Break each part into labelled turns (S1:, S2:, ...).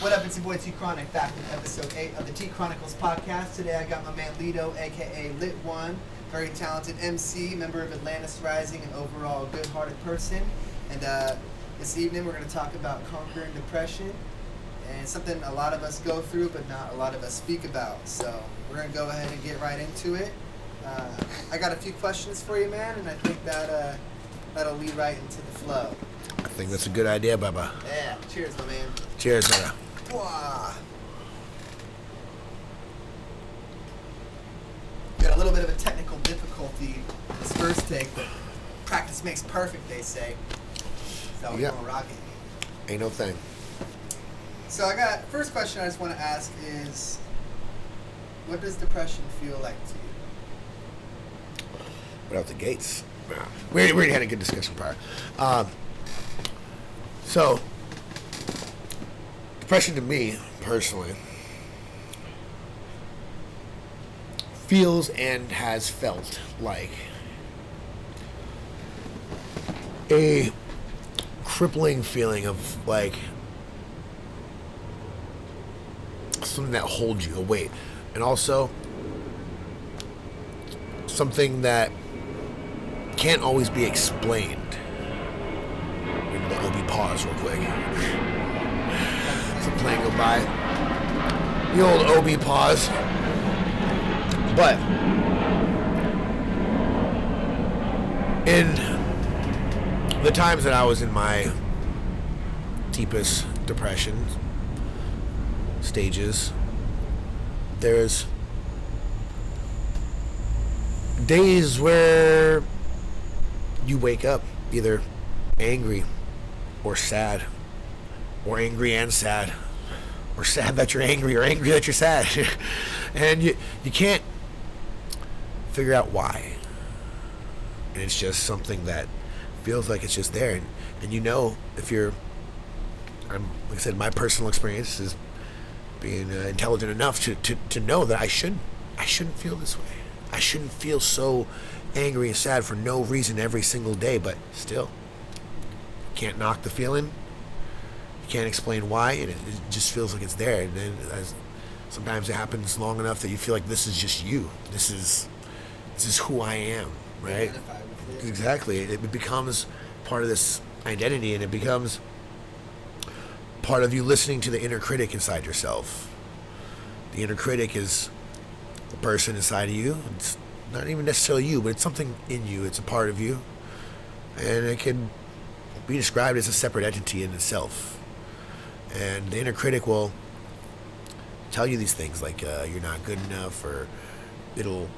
S1: What up, it's your boy T-Chronic back with episode 8 of the T-Chronicles Podcast. Today I got my man LiT-oNe, aka LiT-oNe, very talented MC, member of Atlantis Rising, and overall good-hearted person. And this evening we're going to talk about conquering depression, and something a lot of us go through but not a lot of us speak about. So we're going to go ahead and get right into it. I got a few questions for you, man, and I think that'll lead right into the flow.
S2: I think that's a good idea, Bubba.
S1: Yeah, cheers, my man.
S2: Cheers, brother.
S1: Wow. Got a little bit of a technical difficulty this first take, but practice makes perfect, they say. So we're gonna rock it.
S2: Ain't no thing.
S1: So first question I just want to ask is, what does depression feel like to you?
S2: Right out the gates. We already had a good discussion prior. So, depression to me, personally, feels and has felt like a crippling feeling of like something that holds you, a weight, and also something that can't always be explained. We'll pause real quick. Some plane go by. The old OB pause. But in the times that I was in my deepest depression stages, there's days where you wake up either angry or sad, or angry and sad, or sad that you're angry, or angry that you're sad. And you can't figure out why. And it's just something that feels like it's just there. And you know, if you're, like I said, my personal experience is being intelligent enough to know that I shouldn't feel this way. I shouldn't feel so angry and sad for no reason every single day, but still. Can't knock the feeling. You can't explain why, and it just feels like it's there. And then sometimes it happens long enough that you feel like this is just you. This is who I am, right? Exactly. It becomes part of this identity, and it becomes part of you listening to the inner critic inside yourself. The inner critic is the person inside of you. It's not even necessarily you, but it's something in you. It's a part of you, and it can be described as a separate entity in itself. And the inner critic will tell you these things like you're not good enough, or it'll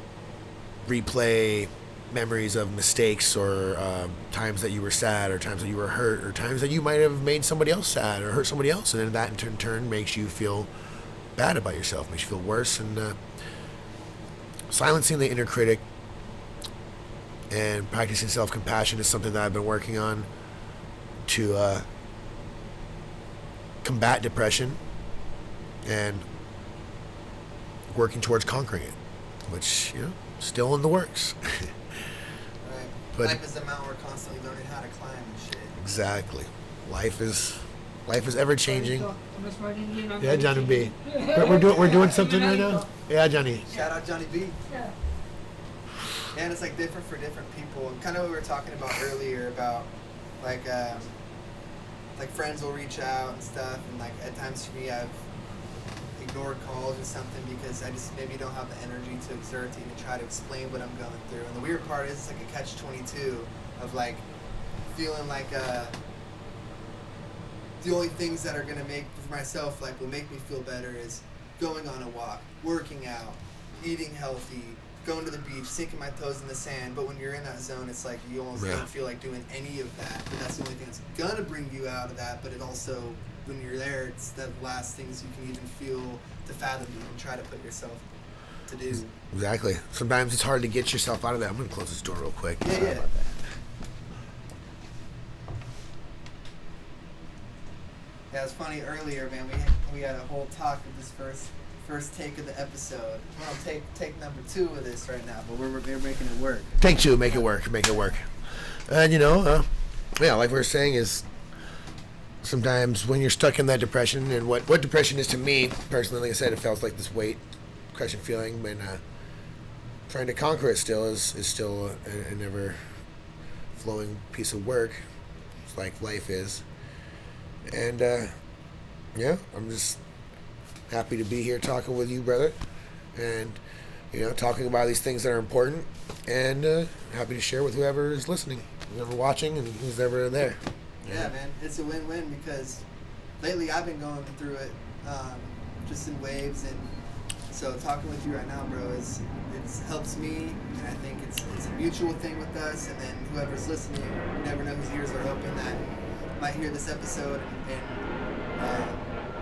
S2: replay memories of mistakes, or times that you were sad, or times that you were hurt, or times that you might have made somebody else sad or hurt somebody else, and then that in turn makes you feel bad about yourself, makes you feel worse. And silencing the inner critic and practicing self-compassion is something that I've been working on to combat depression, and working towards conquering it, which, still in the works.
S1: Right. But life is a mountain we're constantly learning how to climb and shit.
S2: Exactly. Life is ever changing. Yeah, Johnny B. We're doing something right now. Yeah, Johnny.
S1: Shout out Johnny B. Yeah. And it's like different for different people, and kind of what we were talking about earlier about like friends will reach out and stuff, and like at times for me I've ignored calls or something because I just maybe don't have the energy to exert to even try to explain what I'm going through. And the weird part is it's like a catch-22 of like feeling like the only things that are gonna make for myself like will make me feel better is going on a walk, working out, eating healthy, going to the beach, sinking my toes in the sand. But when you're in that zone, it's like you almost don't feel like doing any of that. But that's the only thing that's gonna bring you out of that. But it also, when you're there, it's the last things you can even feel to fathom you and try to put yourself to do.
S2: Exactly. Sometimes it's hard to get yourself out of that. I'm gonna close this door real quick.
S1: Yeah. Yeah, it was funny earlier, man. We had a whole talk of this first take of the episode. Well, take number 2 of this right now, but we're making it work.
S2: Take 2, make it work. And like we were saying, is sometimes when you're stuck in that depression, and what depression is to me personally, like I said, it felt like this weight, crushing feeling, and trying to conquer it still is still a never flowing piece of work. It's like life is. And yeah, I'm just happy to be here talking with you, brother, and talking about these things that are important, and happy to share with whoever is listening, whoever watching, and who's ever there.
S1: Yeah, man, it's a win-win because lately I've been going through it just in waves, and so talking with you right now, bro, it helps me, and I think it's a mutual thing with us, and then whoever's listening, you never know whose ears are open that might hear this episode and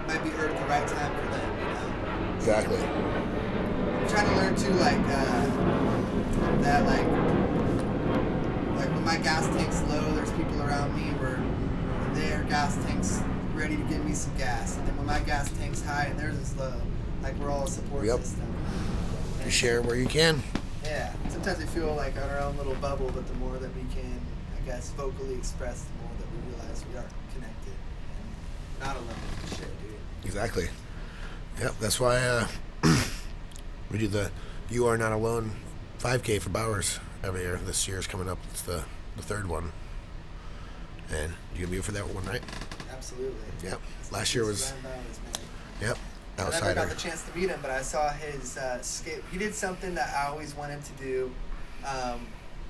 S1: might be heard at the right time for them,
S2: Exactly.
S1: I'm trying to learn too, that when my gas tank's low, there's people around me where their gas tank's ready to give me some gas, and then when my gas tank's high and theirs is low, we're all a support system.
S2: You share where you can.
S1: Yeah. Sometimes we feel like on our own little bubble, but the more that we can, I guess, vocally express, the more that we realize we are connected and not alone. Shit, dude.
S2: Exactly. Yep. That's why we do the "You Are Not Alone" 5K for Bowers every year. This year's coming up. It's the third one. And you gonna be for that one, right?
S1: Absolutely.
S2: Yep. Last year was. Yep. Outsider.
S1: I never got the chance to meet him, but I saw his skate. He did something that I always wanted to do,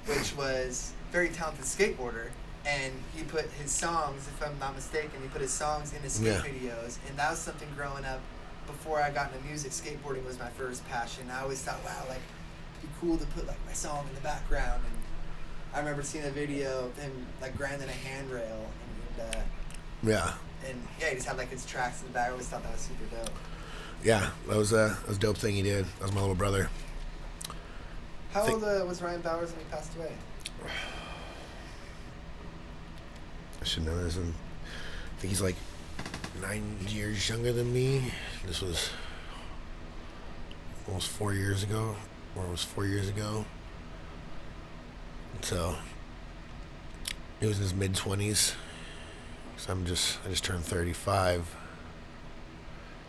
S1: which was very talented skateboarder, and he put his songs, if I'm not mistaken, he put his songs in his skate videos, and that was something growing up. Before I got into music, skateboarding was my first passion. I always thought, wow, it'd be cool to put my song in the background. And I remember seeing a video of him grinding a handrail, and he just had his tracks in the back. I always thought that was super dope.
S2: Yeah, that was a dope thing he did. That was my little brother.
S1: How old was Ryan Bowers when he passed away?
S2: I should know this. I think he's 9 years younger than me. This was almost 4 years ago, or it was 4 years ago. So he was in his mid-20s. So I just turned 35.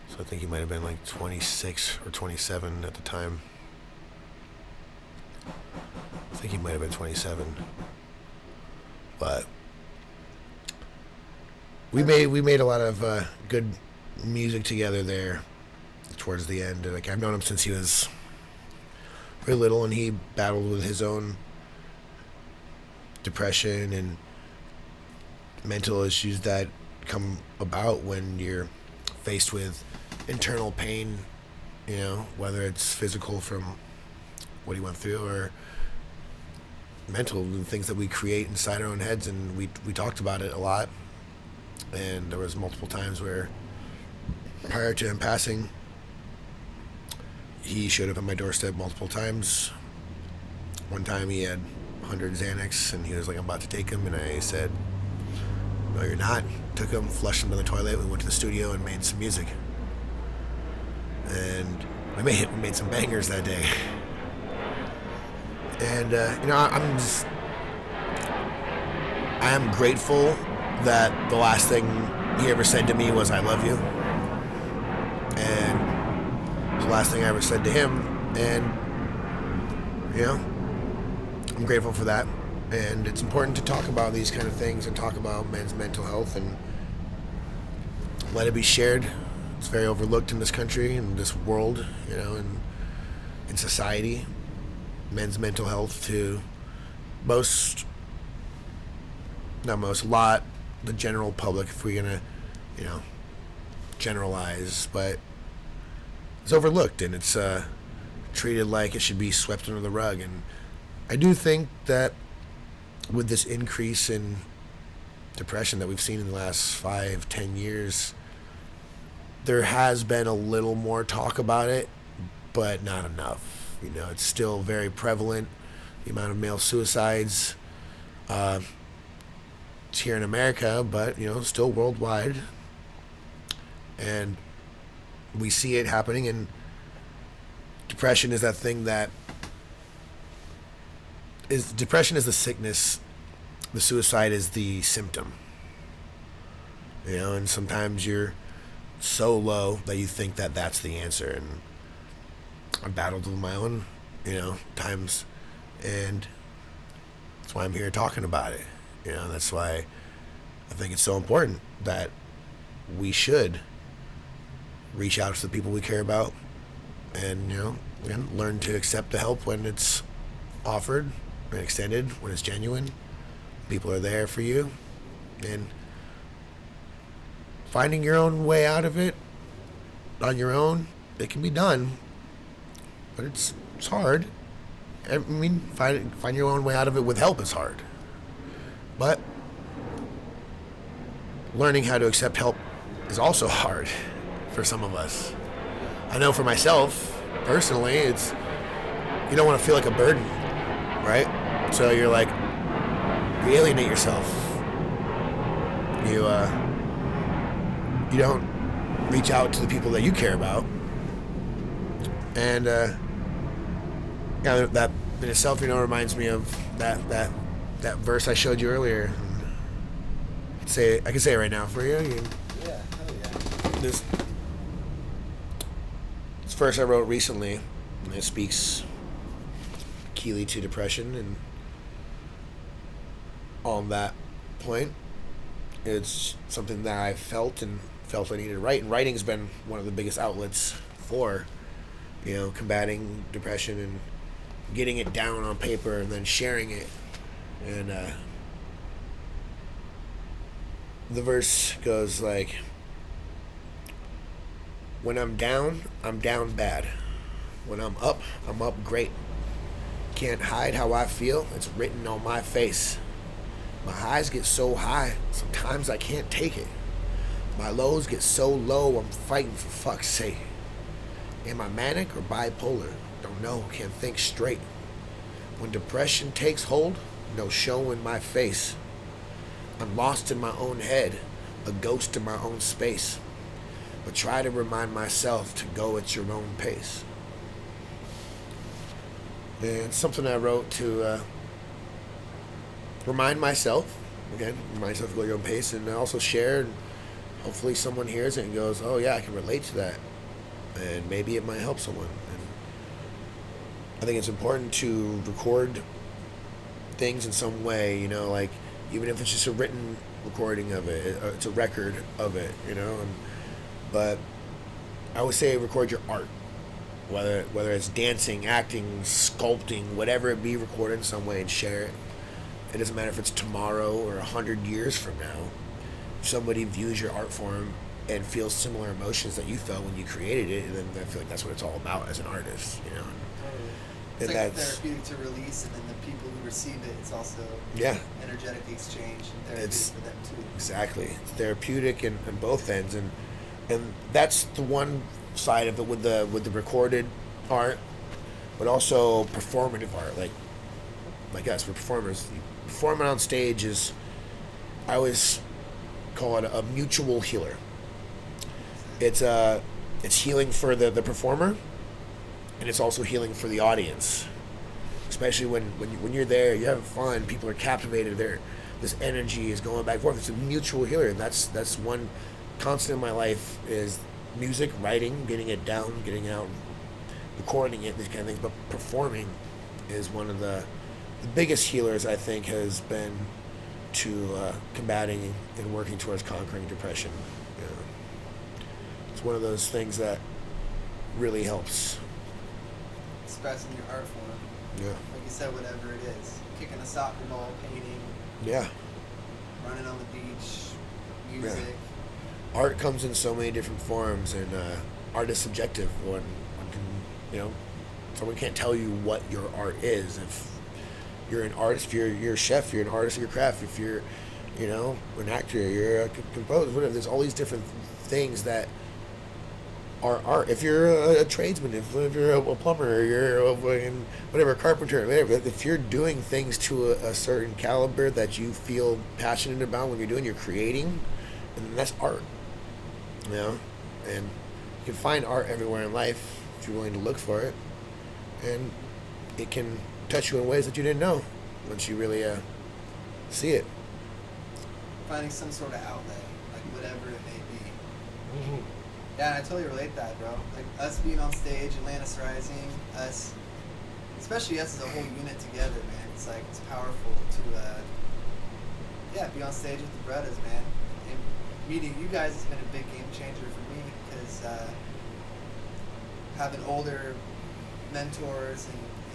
S2: So I think he might have been 26 or 27 at the time. I think he might have been 27. But we made a lot of good music together there towards the end. And I've known him since he was really little, and he battled with his own depression and mental issues that come about when you're faced with internal pain, whether it's physical from what he went through or mental, the things that we create inside our own heads. And we talked about it a lot, and there was multiple times where prior to him passing, he showed up at my doorstep multiple times. One time he had 100 Xanax, and he was I'm about to take him, and I said, "No, you're not." Took him, flushed him down the toilet. We went to the studio and made some music, and we made some bangers that day. And I am grateful that the last thing he ever said to me was "I love you," and the last thing I ever said to him, and I'm grateful for that. And it's important to talk about these kind of things and talk about men's mental health and let it be shared. It's very overlooked in this country, in this world, and in society. Men's mental health to a lot, the general public, if we're going to, generalize, but it's overlooked, and it's treated like it should be swept under the rug. And I do think that with this increase in depression that we've seen in the last 5-10 years, there has been a little more talk about it, but not enough. It's still very prevalent. The amount of male suicides, it's here in America, but still worldwide, and we see it happening. And depression is that thing depression is the sickness. The suicide is the symptom. And sometimes you're so low that you think that that's the answer. And I battled with my own, times, and that's why I'm here talking about it. That's why I think it's so important that we should reach out to the people we care about and, again, learn to accept the help when it's offered and extended, when it's genuine. People are there for you, and finding your own way out of it on your own, it can be done, but it's hard. I mean, find your own way out of it with help is hard. But learning how to accept help is also hard for some of us. I know for myself, personally, it's, you don't want to feel like a burden, right? So you're like, you alienate yourself. You don't reach out to the people that you care about. And that in itself, reminds me of that verse I showed you earlier. I can say it right now for you.
S1: Yeah, hell yeah.
S2: This verse I wrote recently, and it speaks keenly to depression and on that point. It's something that I felt I needed to write, and writing's been one of the biggest outlets for combating depression and getting it down on paper and then sharing it. And the verse goes like, when I'm down bad. When I'm up great. Can't hide how I feel, it's written on my face. My highs get so high, sometimes I can't take it. My lows get so low, I'm fighting for fuck's sake. Am I manic or bipolar? Don't know, can't think straight. When depression takes hold, no show in my face. I'm lost in my own head, a ghost in my own space. But try to remind myself to go at your own pace. And it's something I wrote to remind myself to go at your own pace, and also share, and hopefully someone hears it and goes, oh yeah, I can relate to that, and maybe it might help someone. And I think it's important to record things in some way, like even if it's just a written recording of it, it's a record of it, but I always say record your art, whether it's dancing, acting, sculpting, whatever it be, record it in some way and share it. It doesn't matter if it's tomorrow or 100 years from now. If somebody views your art form and feels similar emotions that you felt when you created it, then I feel like that's what it's all about as an artist,
S1: It's like that's therapeutic to release, and then the people who receive it, it's also energetic exchange and therapeutic for them too.
S2: Exactly. It's therapeutic in both ends, and that's the one side of it with the recorded art, but also performative art, like us, we're performers. Performing on stage is, I always call it a mutual healer. It's healing for the performer, and it's also healing for the audience. Especially when you're there, you're having fun, people are captivated, this energy is going back and forth. It's a mutual healer, and that's one constant in my life is music, writing, getting it down, getting out, recording it, these kind of things. But performing is one of the biggest healers, I think, has been to combating and working towards conquering depression. It's one of those things that really helps.
S1: Expressing your art form.
S2: Yeah.
S1: Like you said, whatever it is. Kicking a soccer ball, painting.
S2: Yeah.
S1: Running on the beach, music.
S2: Yeah. Art comes in so many different forms, and art is subjective. One can, someone can't tell you what your art is. If you're an artist, if you're a chef, you're an artist of your craft. If you're, an actor, you're a composer, whatever. There's all these different things that are art. If you're a tradesman, if you're a plumber, you're a carpenter, whatever. If you're doing things to a certain caliber that you feel passionate about when you're creating, and that's art. And you can find art everywhere in life if you're willing to look for it, and it can touch you in ways that you didn't know once you really see it.
S1: Finding some sort of outlet, like whatever it may be.
S2: Mm-hmm.
S1: Yeah, and I totally relate that, bro. Like us being on stage, Atlantis Rising, us, especially us as a whole unit together, man. It's like it's powerful to, be on stage with the brothers, man. And meeting you guys has been a big game changer for me because having older mentors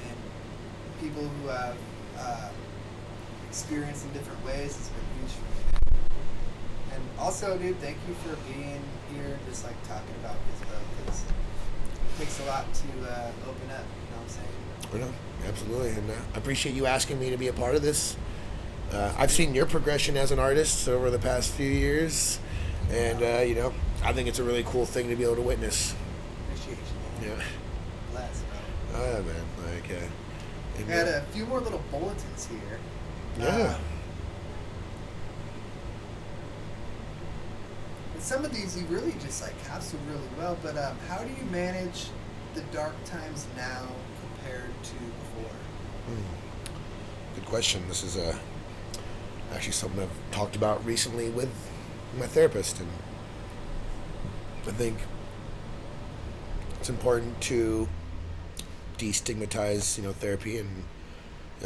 S1: and people who have experience in different ways has been huge for me. And also, dude, thank you for being here, just like talking about this, bro, because it takes a lot to open up, you know what I'm saying?
S2: I know, absolutely, and I appreciate you asking me to be a part of this. I've seen your progression as an artist over the past few years, and, I think it's a really cool thing to be able to witness.
S1: Appreciate you, man.
S2: Yeah.
S1: Bless, bro.
S2: Oh, yeah, man.
S1: We had a few more little bulletins here.
S2: Yeah.
S1: Some of these you really just like capsule really well, but how do you manage the dark times now compared to before?
S2: Good question. This is actually something I've talked about recently with my therapist, and I think it's important to destigmatize, therapy. And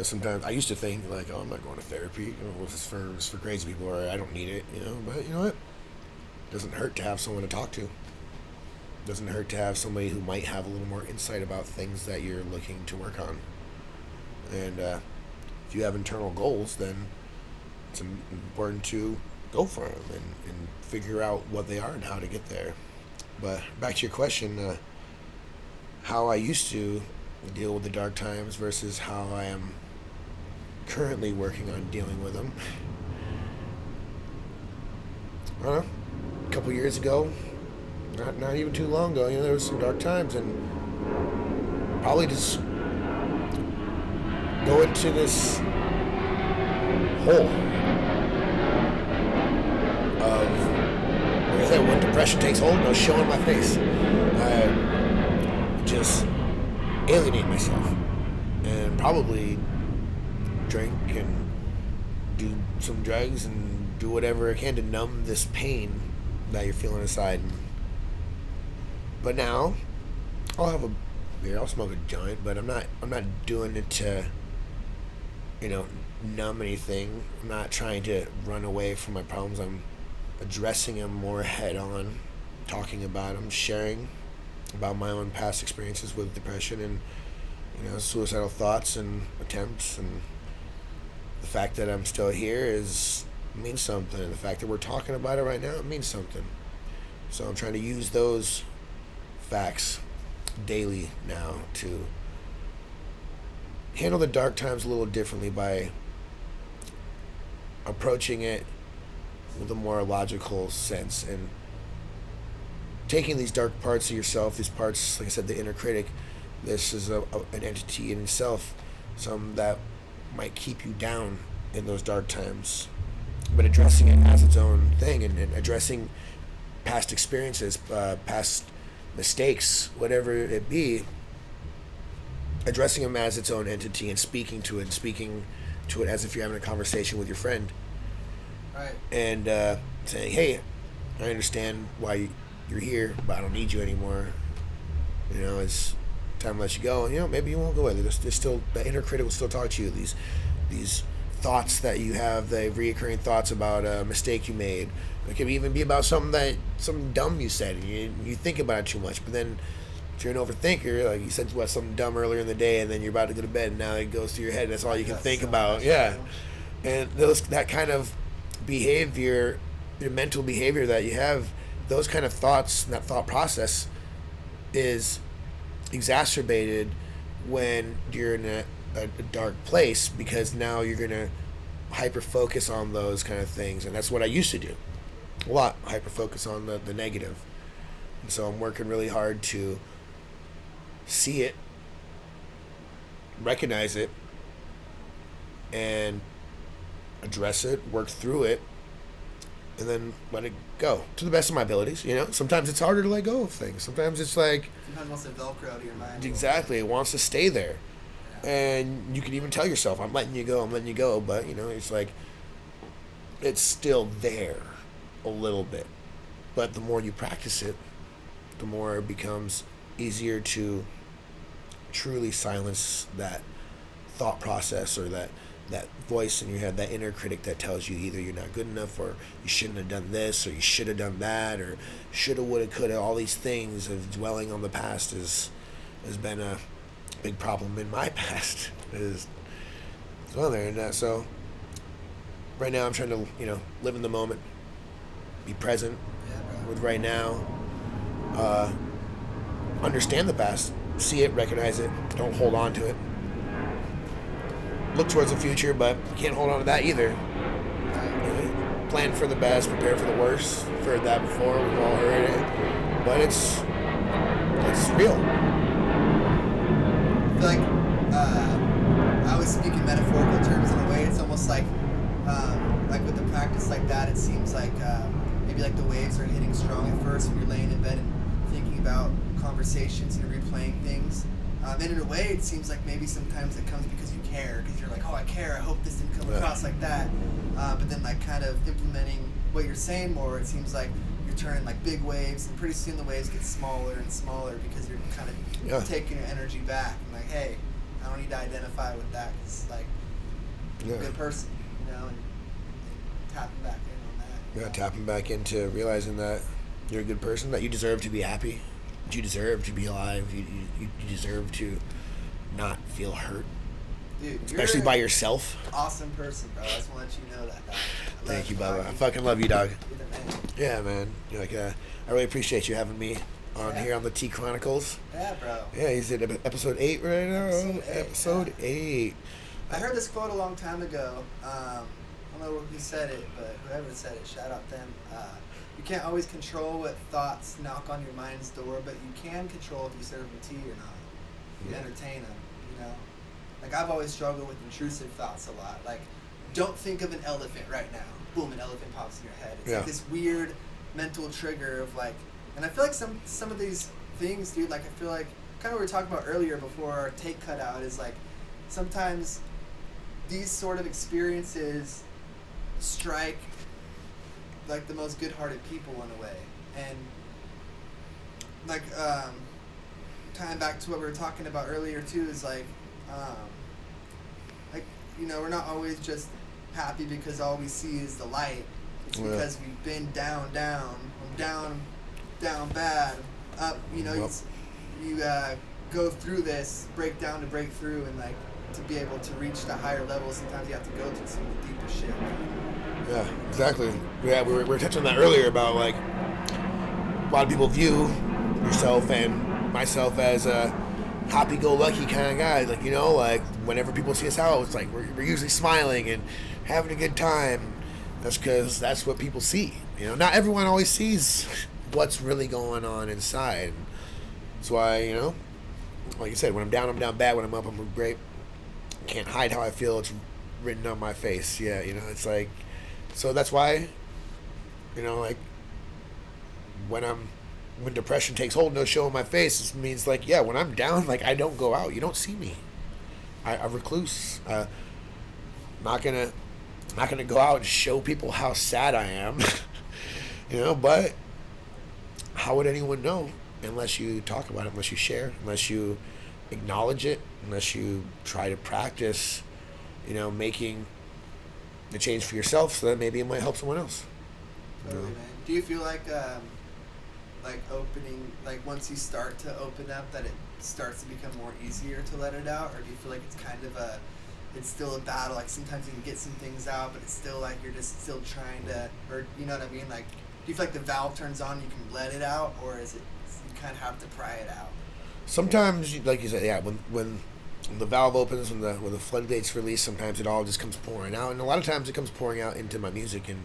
S2: sometimes I used to think like, oh, I'm not going to therapy. This is for crazy people, or I don't need it. But you know what? It doesn't hurt to have someone to talk to. It doesn't hurt to have somebody who might have a little more insight about things that you're looking to work on. And if you have internal goals, then it's important to go for them and figure out what they are and how to get there. But back to your question, how I used to deal with the dark times versus how I am currently working on dealing with them. I don't know. A couple years ago, not even too long ago, there was some dark times, and probably just go into this hole of, like I said, when depression takes hold, no show on my face. I just alienate myself and probably drink and do some drugs and do whatever I can to numb this pain that you're feeling inside. But now I'll have a beer, I'll smoke a joint, but I'm not doing it to numb anything. I'm not trying to run away from my problems. I'm addressing them more head on, talking about them, sharing about my own past experiences with depression and suicidal thoughts and attempts, and the fact that I'm still here means something. The fact that we're talking about it right now, it means something. So I'm trying to use those facts daily now to handle the dark times a little differently by approaching it with a more logical sense and taking these dark parts of yourself, these parts, like I said, the inner critic. This is an entity in itself, some that might keep you down in those dark times, but addressing it as its own thing and addressing past experiences, past mistakes, whatever it be, addressing them as its own entity and speaking to it as if you're having a conversation with your friend.
S1: Right.
S2: And saying, hey, I understand why you're here, but I don't need you anymore. It's time to let you go. And maybe you won't go with it. There's still, the inner critic will still talk to you. These thoughts that you have, the reoccurring thoughts about a mistake you made. It could even be about something dumb you said, and you think about it too much. But then if you're an overthinker, like you said something dumb earlier in the day, and then you're about to go to bed, and now it goes through your head. That's all you can think about. Yeah. And that kind of behavior, your mental behavior that you have, those kind of thoughts, that thought process is exacerbated when you're in a dark place, because now you're going to hyper focus on those kind of things. And that's what I used to do a lot, hyper focus on the negative. And so I'm working really hard to see it, recognize it, and address it, work through it, and then let it go to the best of my abilities. Sometimes it's harder to let go of things. Sometimes it's like,
S1: sometimes it wants to velcro to your mind.
S2: Exactly, it wants to stay there. Yeah. And you can even tell yourself, I'm letting you go, but it's like, it's still there. a little bit. But the more you practice it, the more it becomes easier to truly silence that thought process or that voice in your head, that inner critic that tells you either you're not good enough or you shouldn't have done this or you should have done that or shoulda, woulda, coulda. All these things of dwelling on the past has been a big problem in my past as well there. And so right now I'm trying to, live in the moment, be present with right now, understand the past, see it, recognize it, don't hold on to it. Look towards the future, but you can't hold on to that either. Plan for the best, prepare for the worst. We've heard that before, we've all heard it. But it's real.
S1: I feel like I was speaking metaphorical terms in a way. It's almost like with the practice like that, it seems like maybe like the waves are hitting strong at first when you're laying in bed and thinking about conversations and replaying things. And in a way, it seems like maybe sometimes it comes because you care, because you're like, oh, I care, I hope this didn't come across like that. But then like kind of implementing what you're saying more, it seems like you're turning like big waves, and pretty soon the waves get smaller and smaller because you're kind of taking your energy back. And like, hey, I don't need to identify with that because like you're a good person, and tapping back in on that.
S2: Yeah, tapping back into realizing that you're a good person, that you deserve to be happy. You deserve to be alive. You deserve to not feel hurt,
S1: dude.
S2: Especially by yourself.
S1: Awesome person, bro. I just want to let you know that.
S2: Thank you, Bubba. I fucking love you, dog. Yeah, man. You're like, I really appreciate you having me on here on the T-Chronicles.
S1: Yeah, bro.
S2: Yeah, he's in episode 8 right now. Episode 8.
S1: I heard this quote a long time ago. I don't know who said it, but whoever said it, shout out them. You can't always control what thoughts knock on your mind's door, but you can control if you serve them tea or not. You entertain them, Like, I've always struggled with intrusive thoughts a lot. Like, don't think of an elephant right now. Boom, an elephant pops in your head. It's like this weird mental trigger of, like... And I feel like some of these things, dude, like, I feel like... Kind of what we were talking about earlier before our take cut out is, like, sometimes these sort of experiences strike... like the most good-hearted people in a way, and like tying back to what we were talking about earlier too is like we're not always just happy because all we see is the light. It's because we've been down bad, up. You go through this breakdown to break through, and like to be able to reach the higher levels. Sometimes you have to go through some of the deeper shit.
S2: Yeah, exactly. Yeah, we were touching on that earlier about like a lot of people view yourself and myself as a happy-go-lucky kind of guy. Like, like whenever people see us out, it's like we're usually smiling and having a good time. That's because that's what people see. Not everyone always sees what's really going on inside. That's why, like you said, when I'm down bad. When I'm up, I'm great. Can't hide how I feel. It's written on my face. Yeah, it's like... So that's why, like, when depression takes hold, no show on my face, it means, like, when I'm down, like, I don't go out. You don't see me. I recluse. Not gonna go out and show people how sad I am, but how would anyone know unless you talk about it, unless you share, unless you acknowledge it, unless you try to practice, making the change for yourself so that maybe it might help someone else.
S1: Totally, man. Do you feel like opening, like once you start to open up, that it starts to become more easier to let it out, or do you feel like it's kind of it's still a battle? Like sometimes you can get some things out, but it's still like you're just still trying to, or you know what I mean? Like, do you feel like the valve turns on, you can let it out, or is it you kind of have to pry it out?
S2: Sometimes, like you said, when the valve opens, when the floodgates release, sometimes it all just comes pouring out, and a lot of times it comes pouring out into my music and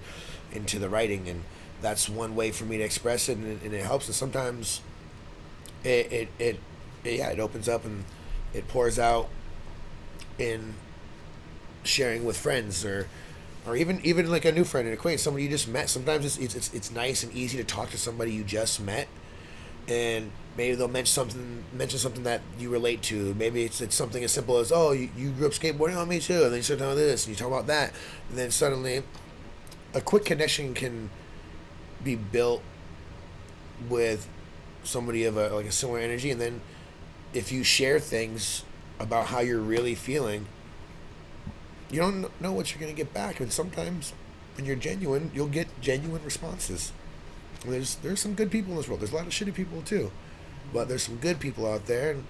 S2: into the writing, and that's one way for me to express it, and it helps. And sometimes it opens up and it pours out in sharing with friends, or even like a new friend, an acquaintance, somebody you just met. Sometimes it's nice and easy to talk to somebody you just met, and maybe they'll mention something that you relate to. Maybe it's something as simple as, oh, you grew up skateboarding on me too, and then you start talking about this, and you talk about that, and then suddenly a quick connection can be built with somebody of a similar energy, and then if you share things about how you're really feeling, you don't know what you're going to get back. And sometimes when you're genuine, you'll get genuine responses. And there's some good people in this world. There's a lot of shitty people too, but there's some good people out there, and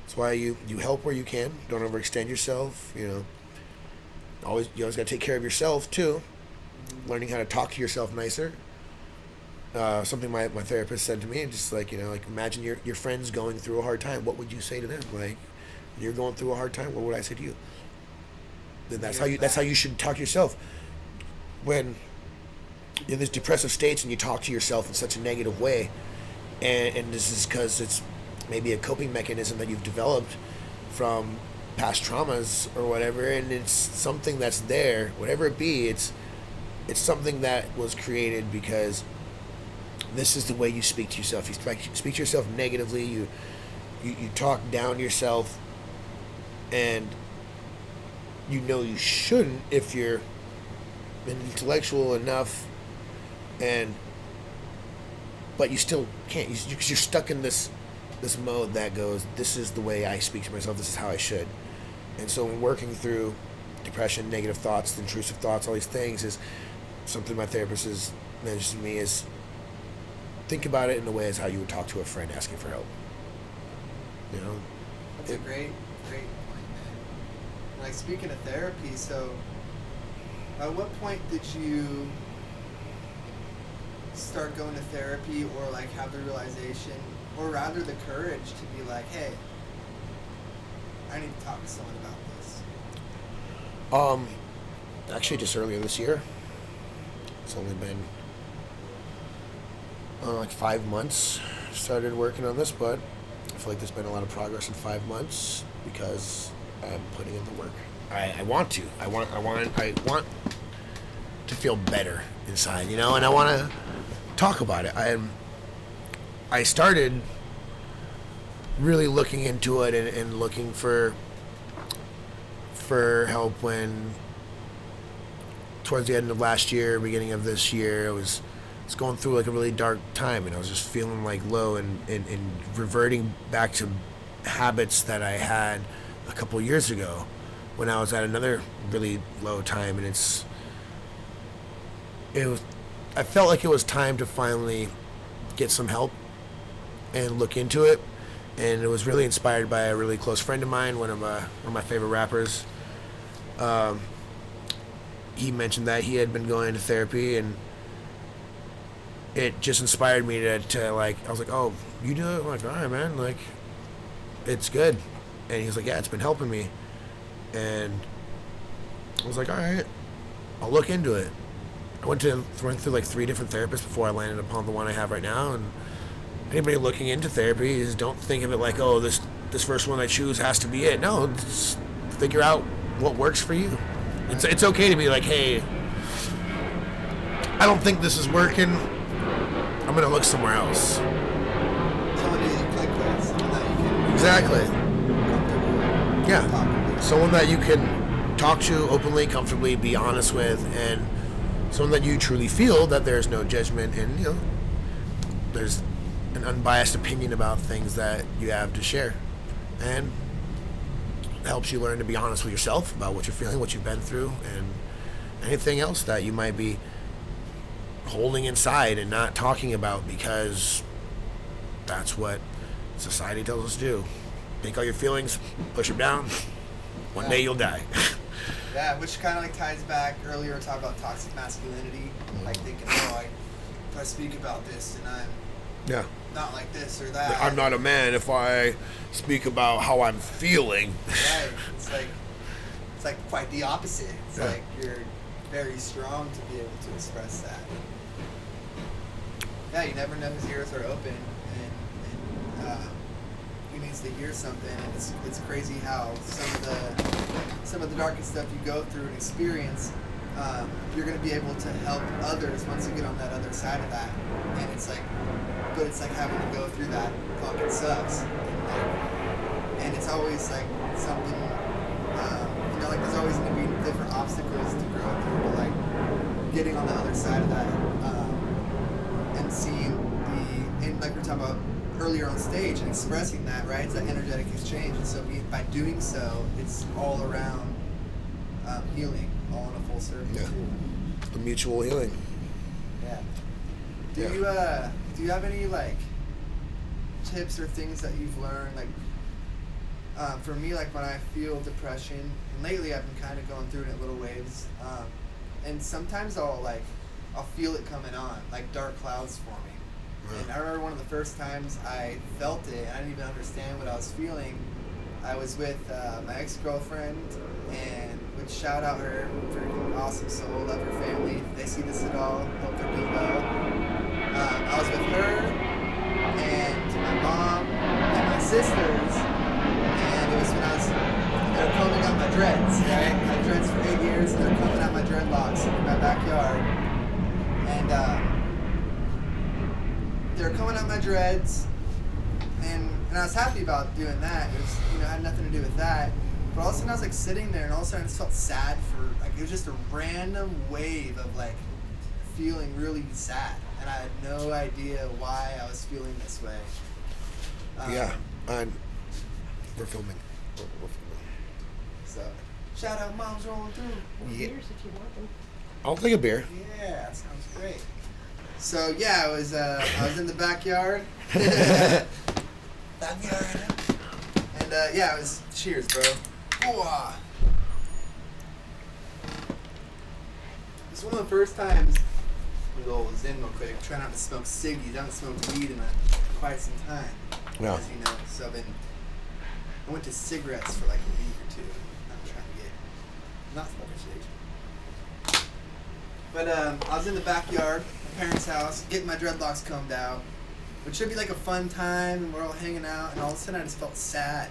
S2: that's why you help where you can. Don't overextend yourself. You always got to take care of yourself too. Learning how to talk to yourself nicer. Something my therapist said to me, and just like imagine your friends going through a hard time. What would you say to them? Like, you're going through a hard time. What would I say to you? Then that's how you should talk to yourself. When you're in these depressive states and you talk to yourself in such a negative way, and this is because it's maybe a coping mechanism that you've developed from past traumas or whatever, and it's something that's there, whatever it be, it's something that was created because this is the way you speak to yourself. You speak to yourself negatively, you talk down yourself, and you shouldn't if you're intellectual enough, but you still can't, because you're stuck in this mode that goes, this is the way I speak to myself, this is how I should. And so when working through depression, negative thoughts, intrusive thoughts, all these things, is something my therapist has mentioned to me is think about it in the way as how you would talk to a friend asking for help.
S1: That's a great point, man. Like, speaking of therapy, so at what point did you start going to therapy, or like have the realization, or rather the courage to be like, hey, I need to talk to someone about this?
S2: Actually just earlier this year. It's only been like 5 months started working on this, but I feel like there's been a lot of progress in 5 months because I'm putting in the work. I want to. I want to feel better inside, and I want to talk about it. I started really looking into it and looking for help when towards the end of last year, beginning of this year, I was going through like a really dark time, and I was just feeling like low and reverting back to habits that I had a couple years ago when I was at another really low time. And I felt like it was time to finally get some help and look into it. And it was really inspired by a really close friend of mine, one of my favorite rappers. He mentioned that he had been going to therapy, and it just inspired me to like, I was like, oh, you do it? I'm like, all right, man, like, it's good. And he was like, yeah, it's been helping me. And I was like, all right, I'll look into it. I went through like 3 different therapists before I landed upon the one I have right now. And anybody looking into therapy is, don't think of it like, oh, this first one I choose has to be it. No, just figure out what works for you. It's okay to be like, hey, I don't think this is working. I'm gonna look somewhere else.
S1: Someone that you click with, someone that you can
S2: exactly.
S1: Yeah.
S2: Someone that you can talk to openly, comfortably, be honest with, and someone that you truly feel that there's no judgment, and there's an unbiased opinion about things that you have to share, and it helps you learn to be honest with yourself about what you're feeling, what you've been through, and anything else that you might be holding inside and not talking about, because that's what society tells us to do. Think all your feelings, push them down. One day you'll die.
S1: Yeah, which kind of like ties back earlier, talk about toxic masculinity, like thinking, if I speak about this and I'm not like this or that.
S2: I'm not a man if I speak about how I'm feeling.
S1: Right. It's like quite the opposite. It's like you're very strong to be able to express that. Yeah, you never know whose ears are open, and he needs to hear something. And it's crazy how some of the darkest stuff you go through and experience, you're going to be able to help others once you get on that other side of that. And it's like having to go through that fucking sucks. And it's always like something, like there's always going to be different obstacles to grow through, but like getting on the other side of that and seeing and like we were talking about earlier on stage and expressing that, right? It's that energetic exchange. And so by doing so, it's all around healing, all in a full circle.
S2: Yeah. The mutual healing.
S1: Yeah. Do you have any like tips or things that you've learned? Like for me, like when I feel depression, and lately I've been kind of going through it in little waves, and sometimes I'll feel it coming on, like dark clouds for me. Right. And I remember one of the first times I felt it, I didn't even understand what I was feeling. I was with my ex-girlfriend, and would shout out her freaking awesome soul, love her family. If they see this at all, hope they're doing well. I was with her, and my mom, and my sisters, and it was when they were combing out my dreads, right? I had dreads for 8 years, and they're combing out my dreadlocks in my backyard. And they were combing out my dreads, and I was happy about doing that. It was, it had nothing to do with that. But all of a sudden I was like sitting there, and all of a sudden I just felt sad for, like, it was just a random wave of like feeling really sad. And I had no idea why I was feeling this way.
S2: We're filming.
S1: So, shout out Mom's Rolling Through.
S3: Beers if you want them.
S2: I'll take a beer.
S1: Yeah, sounds great. So yeah, I was in the backyard. Backyard. And it was cheers, bro. Ooh-ah. It's one of the first times we go zen real quick. Try not to smoke ciggies. I haven't smoked weed in quite some time.
S2: Yeah.
S1: As you know, so I went to cigarettes for like a week or two. I'm trying to get not smoking cigs. But I was in the backyard, my parents' house, getting my dreadlocks combed out, which should be like a fun time, and we're all hanging out, and all of a sudden I just felt sad.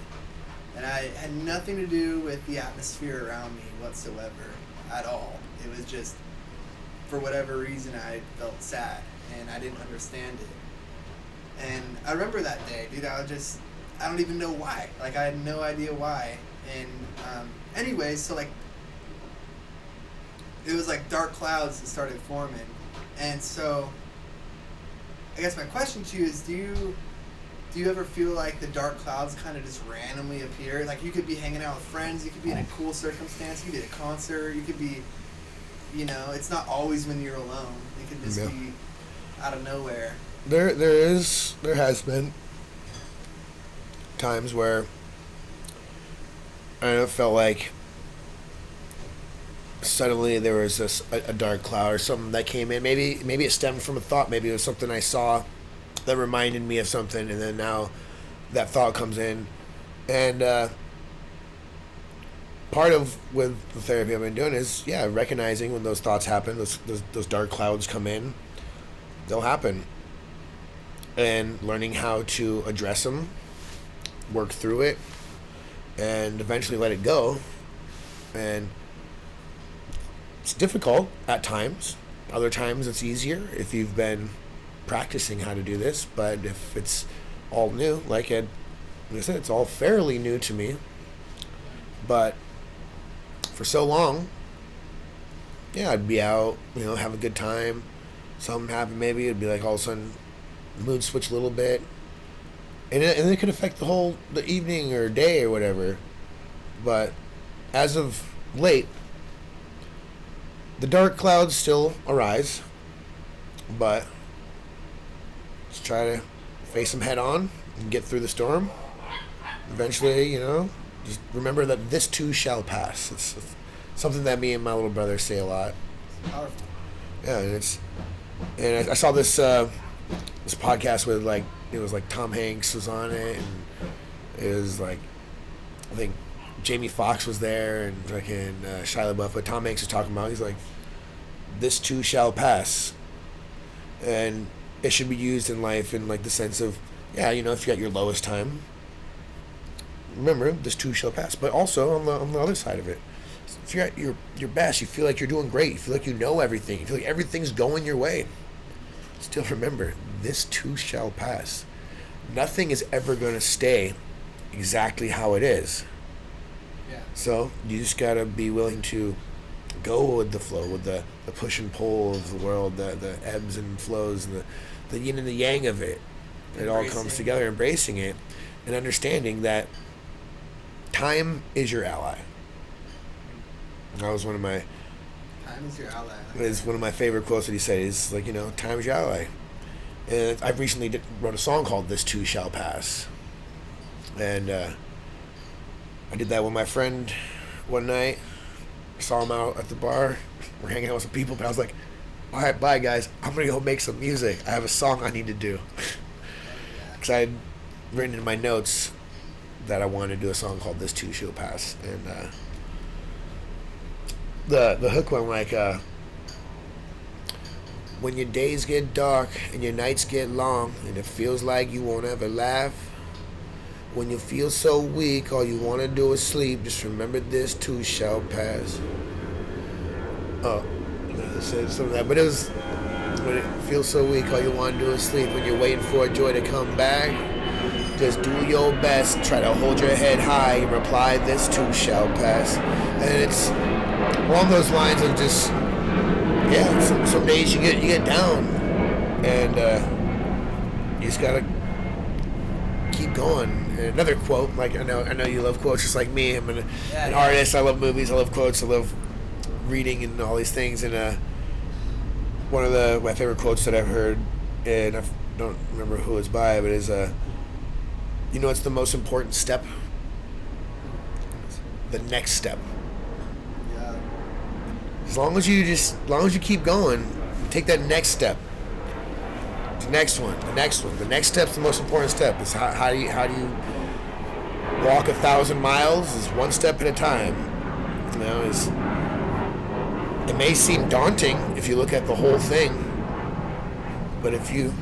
S1: And I had nothing to do with the atmosphere around me whatsoever at all. It was just, for whatever reason, I felt sad, and I didn't understand it. And I remember that day, dude, I don't even know why. Like, I had no idea why. And anyways, so like, it was like dark clouds that started forming. And so, I guess my question to you is, do you ever feel like the dark clouds kind of just randomly appear? Like, you could be hanging out with friends, you could be in a cool circumstance, you could be at a concert, you could be, it's not always when you're alone. It could just be out of nowhere.
S2: There has been times where I felt like suddenly there was a dark cloud or something that came in. Maybe it stemmed from a thought. Maybe it was something I saw that reminded me of something, and then now that thought comes in. And part of with the therapy I've been doing is recognizing when those thoughts happen, those dark clouds come in. They'll happen, and learning how to address them, work through it, and eventually let it go. And it's difficult at times. Other times it's easier if you've been practicing how to do this. But if it's all new, like I said, it's all fairly new to me. But for so long, I'd be out, have a good time. Something happened, maybe it'd be like all of a sudden, mood switch a little bit, and it could affect the evening or day or whatever. But as of late, the dark clouds still arise, but let's try to face them head on and get through the storm. Eventually, just remember that this too shall pass. It's something that me and my little brother say a lot.
S1: Powerful.
S2: Yeah, and I saw this podcast with it was Tom Hanks was on it, and it was I think Jamie Foxx was there, and fucking Shia LaBeouf. But Tom Hanks was talking about, he's like, this too shall pass, and it should be used in life in the sense of if you got your lowest time, remember this too shall pass. But also on the other side of it, if you're at your best, you feel like you're doing great, you feel like you know everything, you feel like everything's going your way, still remember, this too shall pass. Nothing is ever going to stay exactly how it is.
S1: Yeah.
S2: So you just got to be willing to go with the flow, with the push and pull of the world, the ebbs and flows, and the yin and the yang of it. It all comes together, embracing it and understanding that time is your ally. That was one of my...
S1: Time is your ally.
S2: It's one of my favorite quotes that he said. Is like, time is your ally. And I recently wrote a song called "This Too Shall Pass," and I did that with my friend one night. Saw him out at the bar. We're hanging out with some people, but I was like, "All right, bye guys. I'm gonna go make some music. I have a song I need to do." Because I had written in my notes that I wanted to do a song called "This Too Shall Pass," and the hook went like, when your days get dark and your nights get long and it feels like you won't ever laugh, when you feel so weak all you want to do is sleep, just remember this too shall pass. I said some of that, but it was, when it feels so weak all you want to do is sleep, when you're waiting for joy to come back, just do your best, try to hold your head high and reply this too shall pass. And it's along those lines of just, some days you get down, and you just gotta keep going. And another quote, like I know you love quotes just like me. I'm an artist. I love movies. I love quotes. I love reading and all these things. And one of my favorite quotes that I've heard, and I don't remember who it's by, but is it's the most important step. The next step. As long as you keep going, take that next step. The next one. The next step's the most important step. It's how do you walk 1,000 miles? Is one step at a time. It may seem daunting if you look at the whole thing, but if you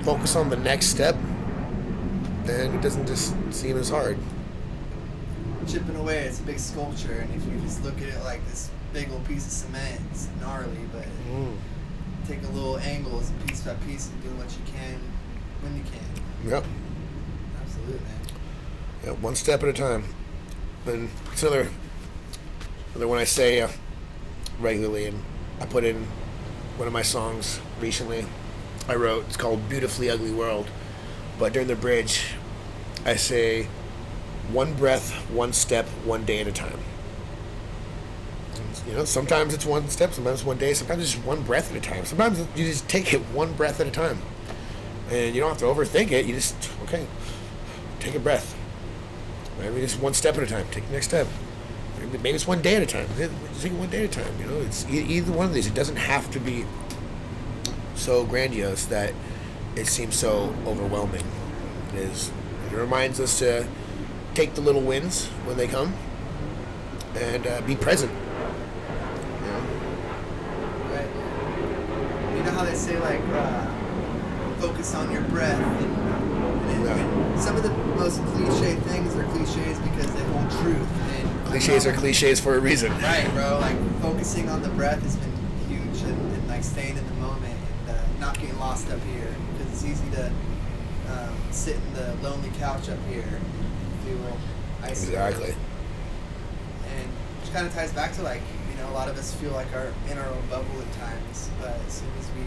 S2: focus on the next step, then it doesn't just seem as hard.
S1: Chipping away, it's a big sculpture, and if you just look at it like this big old piece of cement, it's gnarly, but take a little angles and piece by piece and do what you can when you can.
S2: Yep.
S1: Absolutely, man.
S2: Yep, one step at a time. And it's another one I say regularly, and I put in one of my songs recently I wrote. It's called "Beautifully Ugly World," but during the bridge I say, one breath, one step, one day at a time. Sometimes it's one step, sometimes it's one day, sometimes it's just one breath at a time. Sometimes you just take it one breath at a time. And you don't have to overthink it. You just, take a breath. Maybe just one step at a time. Take the next step. Maybe it's one day at a time. Just take it one day at a time. It's either one of these. It doesn't have to be so grandiose that it seems so overwhelming. It reminds us to take the little wins when they come and be present.
S1: Right. You know how they say, focus on your breath, and some of the most cliche things are cliches because they hold truth. And
S2: cliches are cliches for a reason.
S1: Right, bro. Focusing on the breath has been huge, and staying in the moment, and not getting lost up here, because it's easy to sit in the lonely couch up here, feel isolated.
S2: Exactly.
S1: And which kind of ties back to a lot of us feel like in our own bubble at times, but as soon as we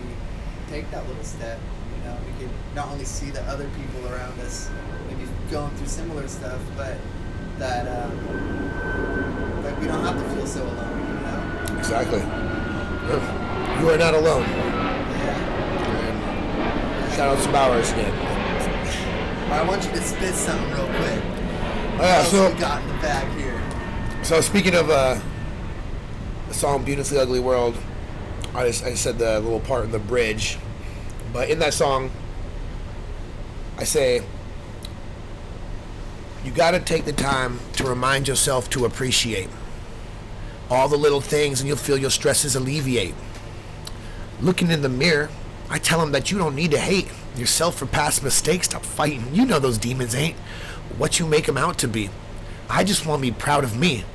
S1: take that little step, we can not only see the other people around us maybe going through similar stuff, but that we don't have to feel so alone.
S2: Exactly. You are not alone.
S1: Yeah.
S2: And shout out to Bowers again.
S1: I want you to spit something real quick.
S2: Oh yeah, so
S1: we got in the bag here.
S2: So speaking of the song "Beautifully Ugly World," I said the little part in the bridge, but in that song, I say, you got to take the time to remind yourself to appreciate all the little things, and you'll feel your stresses alleviate. Looking in the mirror, I tell them that you don't need to hate yourself for past mistakes. Stop fighting. You know those demons ain't what you make them out to be. I just want to be proud of me.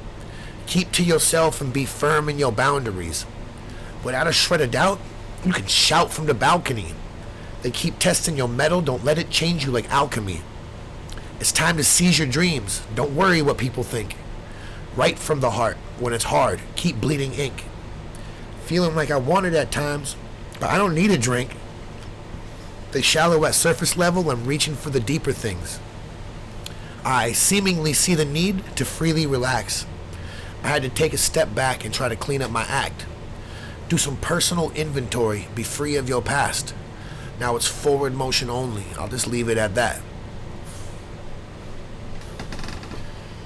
S2: Keep to yourself and be firm in your boundaries. Without a shred of doubt, you can shout from the balcony. They keep testing your metal. Don't let it change you like alchemy. It's time to seize your dreams. Don't worry what people think. Write from the heart. When it's hard, keep bleeding ink. Feeling like I want it at times, but I don't need a drink. They shallow at surface level. I'm reaching for the deeper things. I seemingly see the need to freely relax. I had to take a step back and try to clean up my act. Do some personal inventory. Be free of your past. Now it's forward motion only. I'll just leave it at that.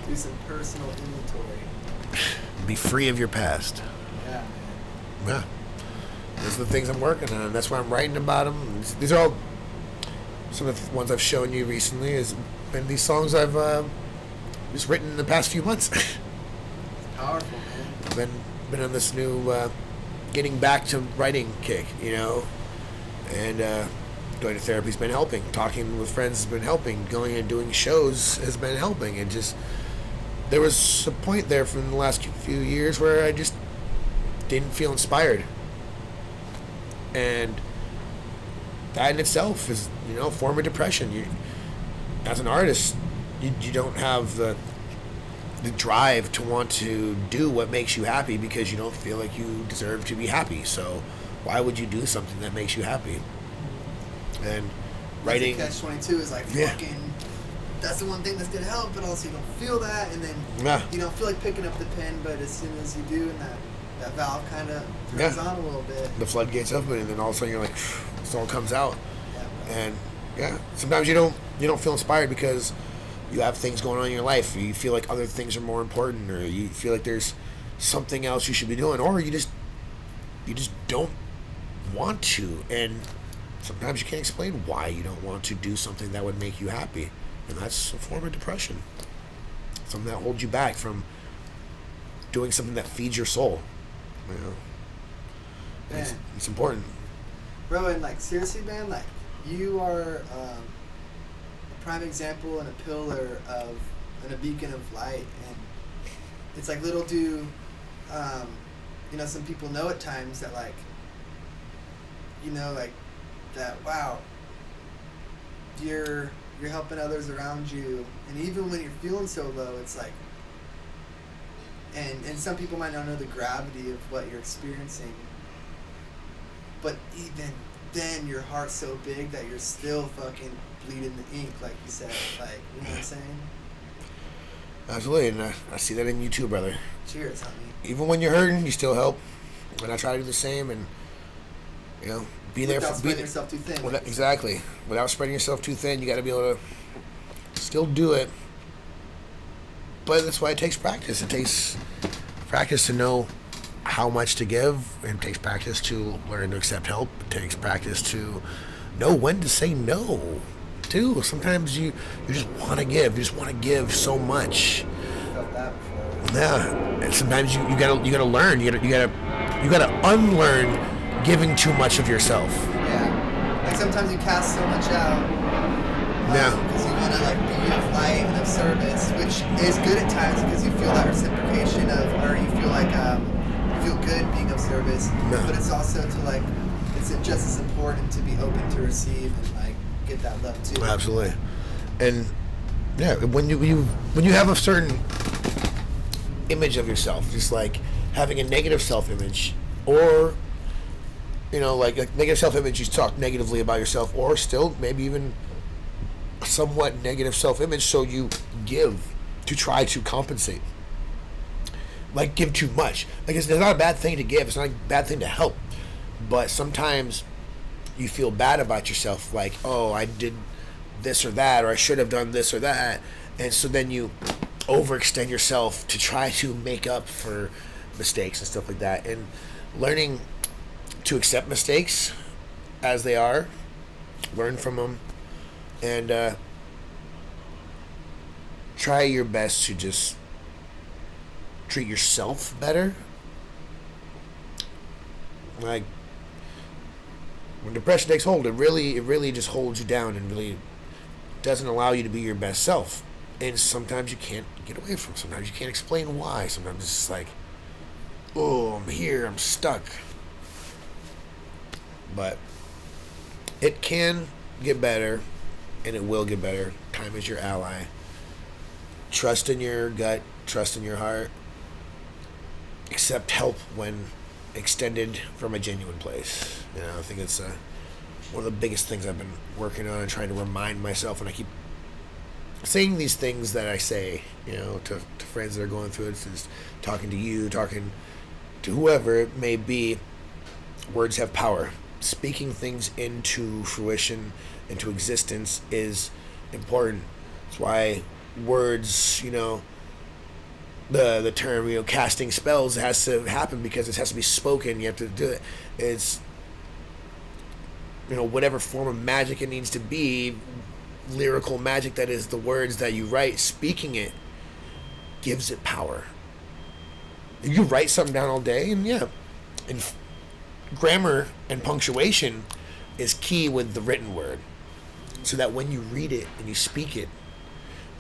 S1: Do some personal inventory.
S2: Be free of your past.
S1: Yeah, man.
S2: Yeah. Those are the things I'm working on. That's why I'm writing about them. These are all some of the ones I've shown you recently. And these songs I've just written in the past few months.
S1: It's powerful, man.
S2: Been on this new getting back to writing kick, you know, and going to therapy's been helping. Talking with friends has been helping. Going and doing shows has been helping. And just there was a point there from the last few years where I just didn't feel inspired. And that in itself is, you know, a form of depression. You, as an artist, you don't have the drive to want to do what makes you happy because you don't feel like you deserve to be happy. So why would you do something that makes you happy? And writing...
S1: Catch-22 is like fucking... That's the one thing that's going to help, but also you don't feel that, and then you don't feel like picking up the pen, but as soon as you do, and that valve kind of turns on a little bit.
S2: The floodgates open, and then all of a sudden you're like, this all comes out.
S1: Yeah,
S2: and sometimes you don't feel inspired because you have things going on in your life. You feel like other things are more important, or you feel like there's something else you should be doing, or you just don't want to. And sometimes you can't explain why you don't want to do something that would make you happy. And that's a form of depression. Something that holds you back from doing something that feeds your soul. You know, it's important.
S1: Bro, and like seriously, man, like you are a prime example and a pillar of and a beacon of light. And it's like little do, you know, some people know at times that like, you know, like that. Wow, you're helping others around you, and even when you're feeling so low, it's like, and some people might not know the gravity of what you're experiencing, but even then your heart's so big that you're still fucking bleeding the ink, like you said, like, you know what I'm saying?
S2: Absolutely, and I see that in you too, brother.
S1: Cheers, homie.
S2: Even when you're hurting, you still help, and I try to do the same, and you know, be there
S1: without
S2: for
S1: spreading yourself too thin.
S2: Exactly. Without spreading yourself too thin, you got to be able to still do it. But that's why it takes practice. It takes practice to know how much to give. It takes practice to learn to accept help. It takes practice to know when to say no, too. Sometimes you just want to give. You just want to give so much.
S1: I felt that before.
S2: Yeah. And sometimes you gotta learn. You gotta unlearn giving too much of yourself.
S1: Yeah. Like sometimes you cast so much out. Because you want to like be of light and of service, which is good at times because you feel that reciprocation or you feel like you feel good being of service. But it's also to like, it's just as important to be open to receive and like get that love too.
S2: Absolutely. And yeah, when you have a certain image of yourself, just like having a negative self-image, or you know, like a negative self-image, you talk negatively about yourself, or still maybe even a somewhat negative self-image, so you give to try to compensate. Like give too much. Like it's not a bad thing to give. It's not a bad thing to help. But sometimes you feel bad about yourself, like, oh, I did this or that, or I should have done this or that. And so then you overextend yourself to try to make up for mistakes and stuff like that. And learning to accept mistakes as they are, learn from them, and try your best to just treat yourself better. Like when depression takes hold, it really just holds you down and really doesn't allow you to be your best self. And sometimes you can't get away from it. Sometimes you can't explain why. Sometimes it's just like, oh, I'm here, I'm stuck. But it can get better, and it will get better. Time is your ally. Trust in your gut, trust in your heart. Accept help when extended from a genuine place. You know, I think it's one of the biggest things I've been working on and trying to remind myself, and I keep saying these things that I say, to friends that are going through it, just talking to you, talking to whoever it may be. Words have power. Speaking things into fruition, into existence is important. That's why words, the term, casting spells has to happen because it has to be spoken. You have to do it. It's, whatever form of magic it needs to be, lyrical magic that is the words that you write, speaking it gives it power. You write something down all day, and grammar and punctuation is key with the written word, so that when you read it and you speak it,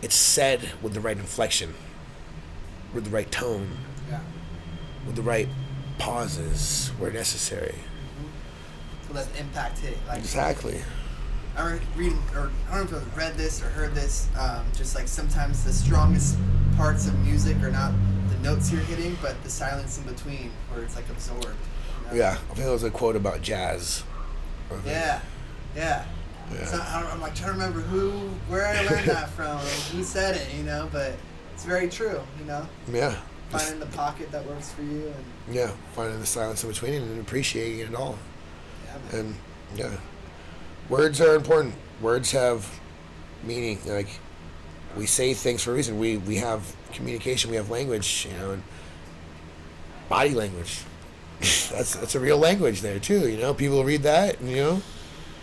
S2: it's said with the right inflection, with the right tone, with the right pauses where necessary.
S1: So let the impact hit.
S2: Exactly.
S1: I remember reading, or I don't know if I've read this or heard this, just like sometimes the strongest parts of music are not the notes you're hitting, but the silence in between, where it's like absorbed.
S2: Yeah, I think there was a quote about jazz.
S1: Yeah. So I'm like trying to remember where I learned that from, who said it, but it's very true,
S2: Yeah.
S1: Finding the pocket that works for you. And
S2: finding the silence in between and appreciating it all.
S1: Yeah, man.
S2: And, words are important. Words have meaning. Like, we say things for a reason. We have communication. We have language, and body language. That's a real language there, too, People read that, and,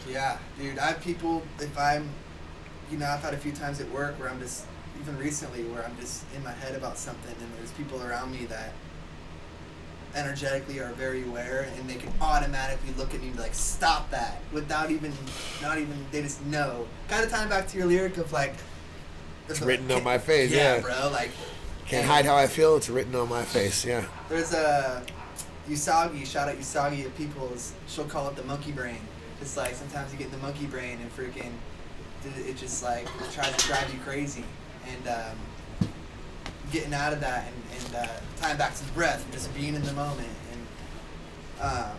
S1: Yeah, dude, I have people, if I'm, I've had a few times at work where I'm just, even recently, where I'm just in my head about something, and there's people around me that energetically are very aware, and they can automatically look at me like, stop that, without they just know. Kind of tying back to your lyric of like,
S2: it's written on my face,
S1: bro, like.
S2: Can't hide how I feel, it's written on my face, yeah.
S1: There's a Usagi, shout out Usagi at People's, she'll call it the monkey brain. It's like sometimes you get in the monkey brain and freaking, it just like tries to drive you crazy. And getting out of that and tying back to the breath and just being in the moment. And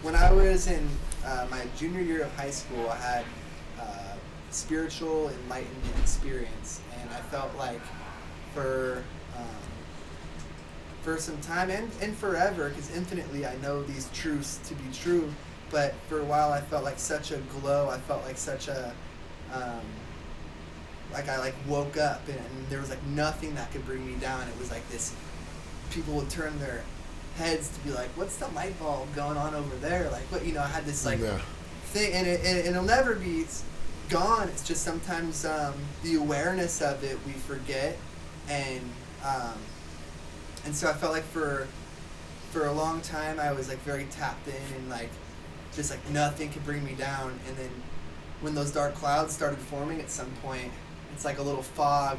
S1: when I was in my junior year of high school, I had spiritual enlightenment experience, and I felt like for some time and forever, because infinitely I know these truths to be true, but for a while I felt like such a glow, I felt like such a like I woke up and there was like nothing that could bring me down. It was like this, people would turn their heads to be like, what's the light bulb going on over there, like what, I had this like thing, and it'll never be gone. It's just sometimes the awareness of it we forget, and so I felt like for a long time I was like very tapped in, and like just like nothing could bring me down. And then when those dark clouds started forming at some point, it's like a little fog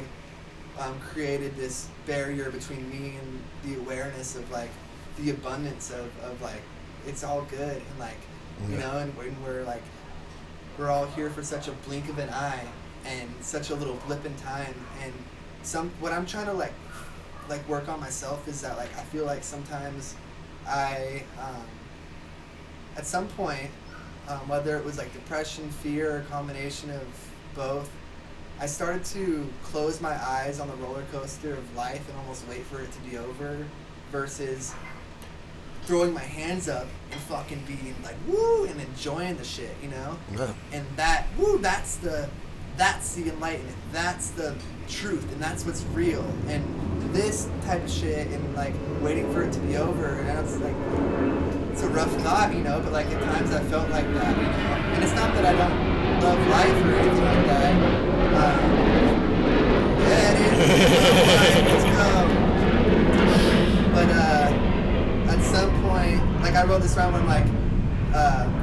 S1: created this barrier between me and the awareness of like the abundance of like it's all good, and like and when we're like we're all here for such a blink of an eye and such a little blip in time. And what I'm trying to like work on myself is that like I feel like sometimes I at some point, whether it was like depression, fear, or a combination of both, I started to close my eyes on the roller coaster of life and almost wait for it to be over, versus throwing my hands up and fucking being like woo and enjoying the shit,
S2: Yeah.
S1: And that's the enlightenment, that's the truth, and that's what's real. And this type of shit and like waiting for it to be over, and it's like it's a rough thought, but like at times I felt like that, and it's not that I don't love life or anything like that. Yeah, it is. Let's go. But at some point, like I wrote this around when I'm like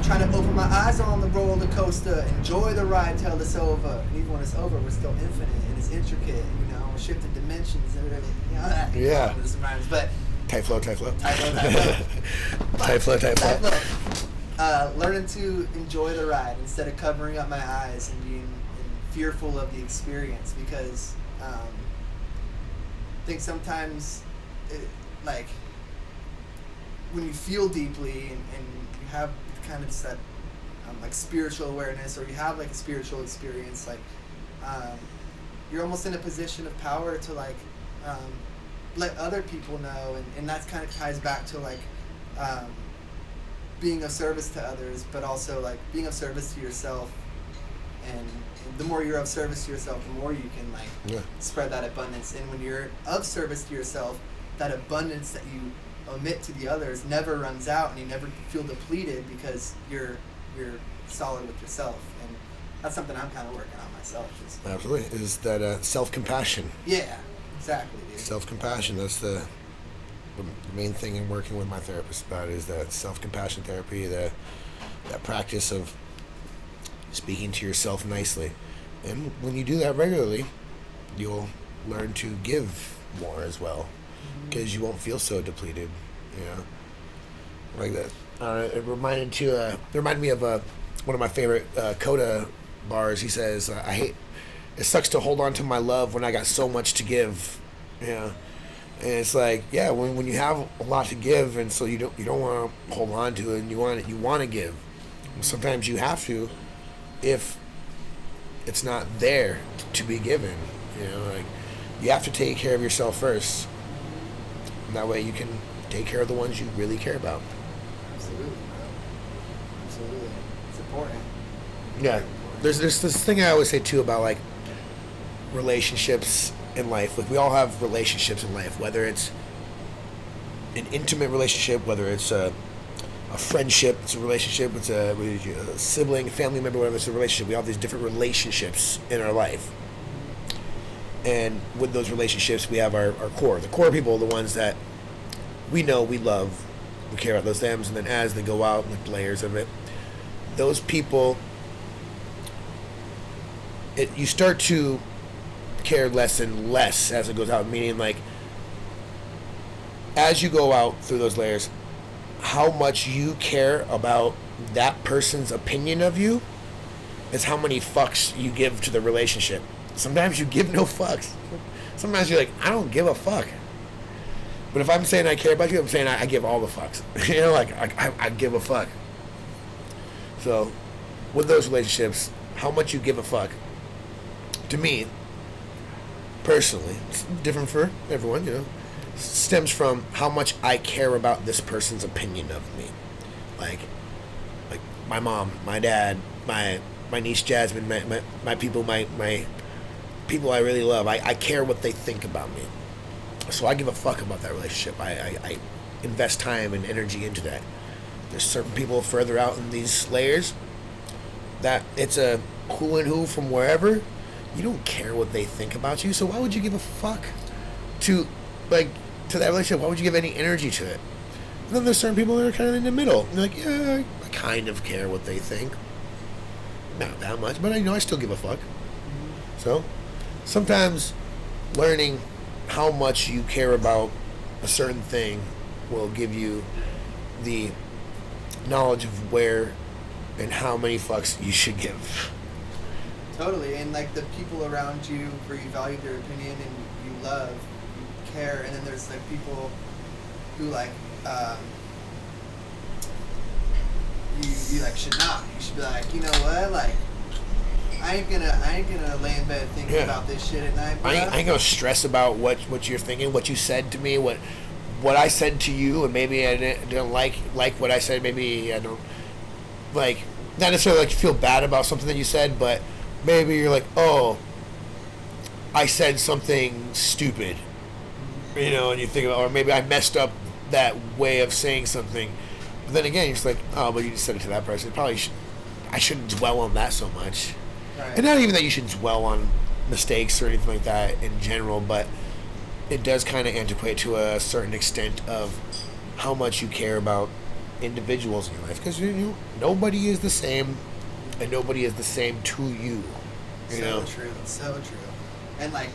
S1: trying to open my eyes on the roller coaster, enjoy the ride till it's over. And even when it's over, we're still infinite and it's intricate, shifting dimensions and everything. That.
S2: Yeah.
S1: This rhymes, but
S2: Tight flow.
S1: Tight flow. Learning to enjoy the ride instead of covering up my eyes and being fearful of the experience, because I think sometimes like when you feel deeply and you have kind of that like spiritual awareness, or you have like a spiritual experience, like you're almost in a position of power to like let other people know, and that kind of ties back to like being of service to others, but also like being of service to yourself. And the more you're of service to yourself, the more you can like spread that abundance. And when you're of service to yourself, that abundance that you emit to the others never runs out, and you never feel depleted because you're solid with yourself. And that's something I'm kind of working on myself.
S2: Absolutely, is that self-compassion.
S1: Yeah, exactly, dude.
S2: Self-compassion. That's the main thing I'm working with my therapist about, is that self-compassion therapy, that practice of speaking to yourself nicely. And when you do that regularly, you'll learn to give more as well, because you won't feel so depleted, like that. It reminded me of one of my favorite Coda bars. He says, it sucks to hold on to my love when I got so much to give, and it's like, when you have a lot to give, and so you don't want to hold on to it, and you want to give. Sometimes you have to, if it's not there to be given, like you have to take care of yourself first, and that way you can take care of the ones you really care about.
S1: Absolutely, bro. Absolutely, it's important.
S2: Yeah, there's this thing I always say too about like relationships in life. Like we all have relationships in life, whether it's an intimate relationship, whether it's a friendship, it's a relationship, it's a sibling, family member, whatever, it's a relationship. We all have these different relationships in our life. And with those relationships, we have our core. The core people are the ones that we know, we love, we care about those things. And then as they go out, like layers of it, those people, you start to care less and less as it goes out, meaning like as you go out through those layers, how much you care about that person's opinion of you is how many fucks you give to the relationship. Sometimes you give no fucks. Sometimes you're like, I don't give a fuck. But if I'm saying I care about you, I'm saying I give all the fucks. I give a fuck. So with those relationships, how much you give a fuck, to me, personally, it's different for everyone, stems from how much I care about this person's opinion of me. Like my mom, my dad, my niece Jasmine, my people, my people I really love. I care what they think about me. So I give a fuck about that relationship. I invest time and energy into that. There's certain people further out in these layers that it's a who and who from wherever. You don't care what they think about you, so why would you give a fuck to that relationship? Why would you give any energy to it? And then there's certain people that are kind of in the middle. They're like, yeah, I kind of care what they think. Not that much, but I still give a fuck. So sometimes learning how much you care about a certain thing will give you the knowledge of where and how many fucks you should give.
S1: Totally, and like the people around you where you value their opinion and you love, you care, and then there's like people who like you like should not. You should be like, you know what, like I ain't gonna lay in bed thinking about this shit at night.
S2: I ain't gonna stress about what you're thinking, what you said to me, what I said to you, and maybe I didn't like what I said. Maybe I don't like, not necessarily like feel bad about something that you said, but maybe you're like, oh, I said something stupid, and you think about, or maybe I messed up that way of saying something. But then again, you're just like, oh, but you just said it to that person. Probably I shouldn't dwell on that so much. Right. And not even that you should dwell on mistakes or anything like that in general, but it does kind of antiquate to a certain extent of how much you care about individuals in your life, because nobody is the same, and nobody is the same to you.
S1: So true, and like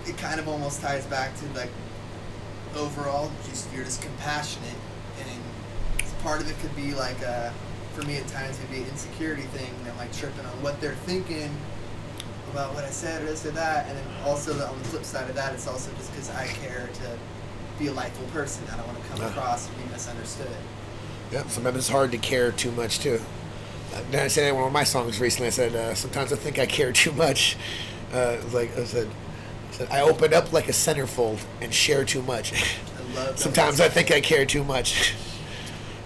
S1: it kind of almost ties back to like overall, you're just compassionate, and part of it could be like for me at times it'd be an insecurity thing, like tripping on what they're thinking about what I said or this or that, and then also on the flip side of that, it's also just because I care to be a lightful person. I don't want to come across and be misunderstood.
S2: Yeah, sometimes it's hard to care too much too. I said in one of my songs recently. I said sometimes I think I care too much. I said, I open up like a centerfold and share too much.
S1: I love that.
S2: Sometimes I think I care too much.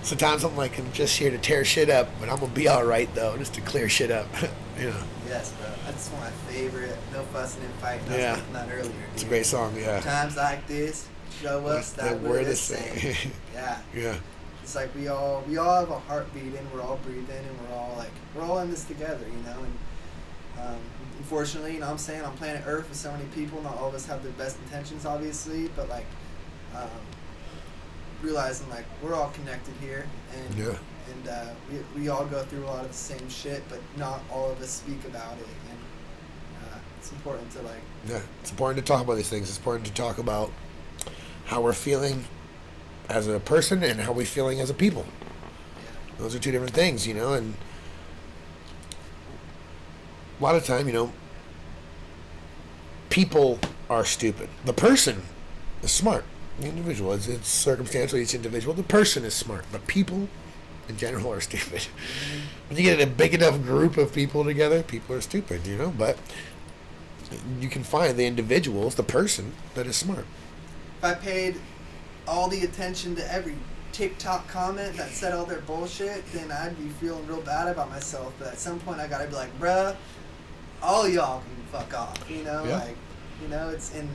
S2: Sometimes I'm like, I'm just here to tear shit up, but I'm gonna be all right though, just to clear shit up. You know.
S1: Yes, bro. That's one of my favorite. No fussing and fighting. I
S2: Yeah.
S1: was thinking that earlier.
S2: It's a
S1: dude.
S2: great song. Yeah.
S1: Times like this show us that we're the same. Yeah.
S2: Yeah.
S1: It's like we all have a heart beating. We're all breathing, and we're all in this together, you know. And unfortunately, you know, what I'm saying on planet Earth with so many people, not all of us have the best intentions, obviously, but like realizing like we're all connected here, and
S2: Yeah.
S1: we all go through a lot of the same shit, but not all of us speak about it, and it's important to like.
S2: Yeah. It's important to talk about these things. It's important to talk about how we're feeling as a person and how we're feeling as a people.
S1: Yeah.
S2: Those are two different things, you know, and a lot of time, you know, people are stupid. The person is smart. The individual, it's circumstantial, each individual. The person is smart, but people in general are stupid. When you get a big enough group of people together, people are stupid, you know, but you can find the individuals, the person that is smart.
S1: If I paid all the attention to every TikTok comment that said all their bullshit, then I'd be feeling real bad about myself. But at some point, I gotta be like, bruh, all y'all can fuck off. You know,
S2: Yeah.
S1: like, you know, and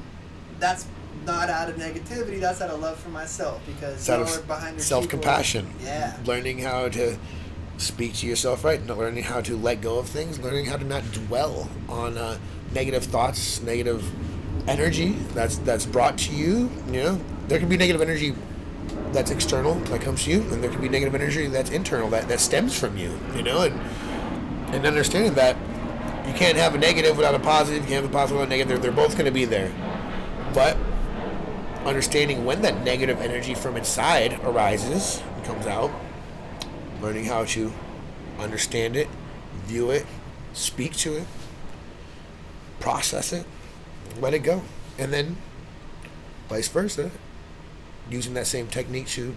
S1: that's not out of negativity. That's out of love for myself because
S2: It's out
S1: y'all are
S2: of
S1: behind your
S2: self-compassion.
S1: people. Yeah.
S2: Learning how to speak to yourself right, and learning how to let go of things, learning how to not dwell on negative thoughts, negative energy that's brought to you. You know, there can be negative energy that's external that comes to you, and there can be negative energy that's internal that stems from you. You know, and understanding that you can't have a negative without a positive, you can't have a positive without a negative. They're both going to be there, but understanding when that negative energy from inside arises and comes out, learning how to understand it, view it, speak to it, process it, let it go, and then vice versa, using that same technique to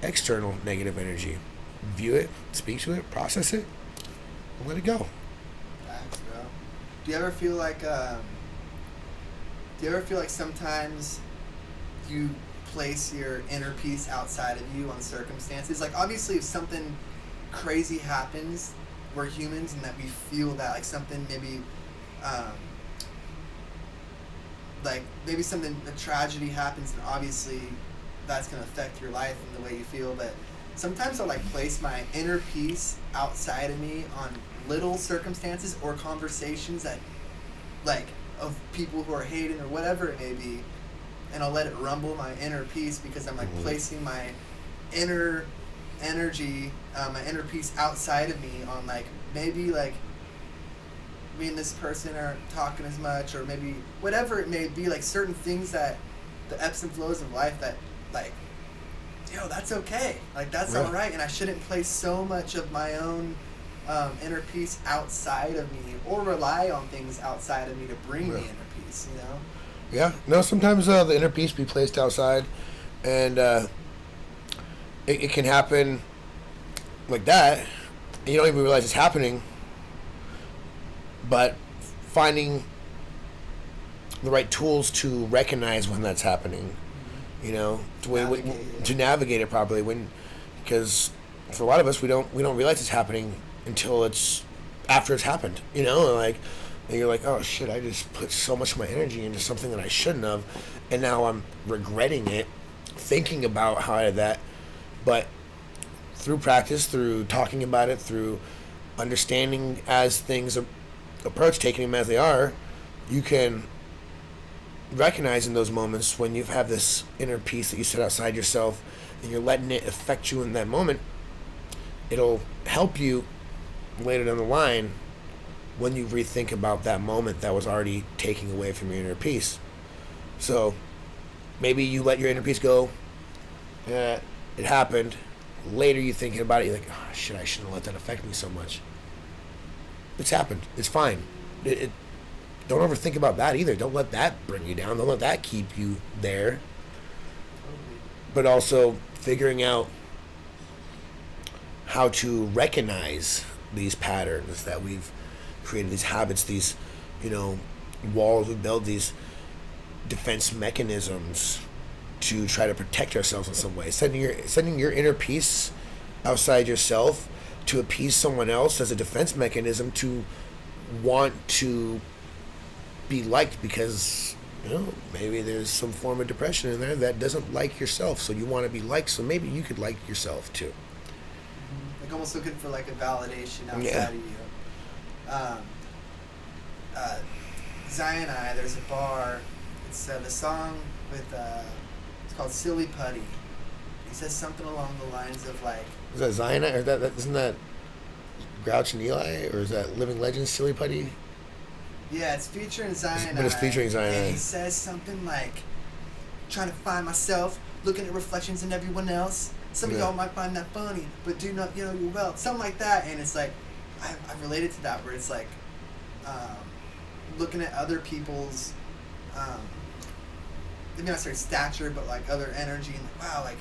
S2: external negative energy, view it, speak to it, process it, and let it go.
S1: Facts, bro. Do you ever feel like sometimes you place your inner peace outside of you on circumstances? Like, obviously, if something crazy happens, we're humans, and that we feel that, like, something maybe, a tragedy happens, and obviously that's going to affect your life and the way you feel, but sometimes I'll, like, place my inner peace outside of me on little circumstances or conversations that, like, of people who are hating or whatever it may be, and I'll let it rumble my inner peace because I'm, like, placing my inner energy, my inner peace outside of me on, like, maybe, like, me and this person aren't talking as much, or maybe whatever it may be, like, certain things that the ebbs and flows of life that, like, yo, that's okay, like, that's all right, and I shouldn't place so much of my own inner peace outside of me, or rely on things outside of me to bring me inner peace, you know?
S2: Yeah, no, sometimes the inner peace be placed outside, and it can happen like that, and you don't even realize it's happening, but finding the right tools to recognize when that's happening, you know, to navigate it properly, because for a lot of us, we don't realize it's happening until it's after it's happened, you know, like, and you're like, oh shit, I just put so much of my energy into something that I shouldn't have, and now I'm regretting it, thinking about how I did that. But through practice, through talking about it, through understanding as things approach, taking them as they are, you can recognize in those moments when you have this inner peace that you set outside yourself and you're letting it affect you in that moment. It'll help you later down the line when you rethink about that moment that was already taking away from your inner peace. So maybe you let your inner peace go, it happened, later you thinking about it, you're like, oh shit, I shouldn't have let that affect me so much. It's happened, it's fine. Don't overthink about that either. Don't let that bring you down, don't let that keep you there. But also figuring out how to recognize these patterns, that we've created these habits, these, walls. We build these defense mechanisms to try to protect ourselves in some way. Sending your inner peace outside yourself to appease someone else as a defense mechanism to want to be liked, because maybe there's some form of depression in there that doesn't like yourself, so you want to be liked, so maybe you could like yourself too.
S1: Like almost looking for like a validation outside of you. Zion-I, there's a bar. It's the song with it's called Silly Putty. He says something along the lines of like,
S2: is that Zion-I, or isn't that Grouch and Eli, or is that Living Legends Silly Putty?
S1: Yeah, it's featuring Zion-I.
S2: But it's featuring Zion-I.
S1: And he says something like, trying to find myself, looking at reflections in everyone else. Some of y'all might find that funny, but do not, you're well. Something like that. And it's like, I related to that, where it's like, looking at other people's, maybe not necessarily stature, but like other energy, and like, wow, like,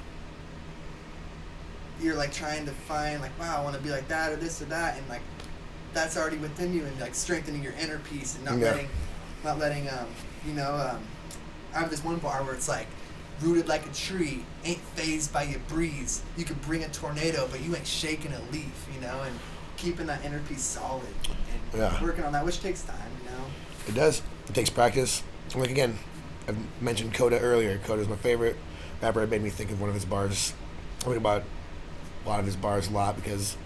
S1: you're like trying to find like, wow, I want to be like that or this or that, and like, that's already within you, and like strengthening your inner peace and not letting I have this one bar where it's like, rooted like a tree, ain't phased by your breeze. You could bring a tornado, but you ain't shaking a leaf, and keeping that inner peace solid and working on that, which takes time,
S2: It does. It takes practice. Like, again, I've mentioned Coda earlier. Coda's my favorite rapper. It made me think of one of his bars. I think about a lot of his bars a lot, because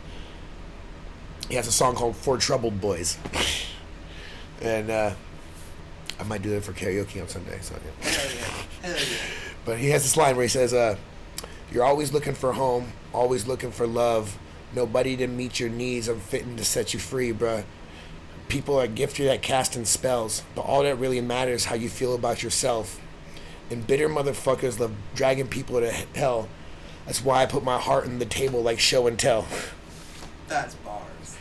S2: he has a song called For Troubled Boys. And I might do that for karaoke on Sunday. So, yeah.
S1: Hell yeah.
S2: But he has this line where he says, you're always looking for home, always looking for love. Nobody to meet your needs. I'm fitting to set you free, bruh. People are gifted at casting spells, but all that really matters is how you feel about yourself. And bitter motherfuckers love dragging people to hell. That's why I put my heart on the table like show and tell.
S1: That's bars.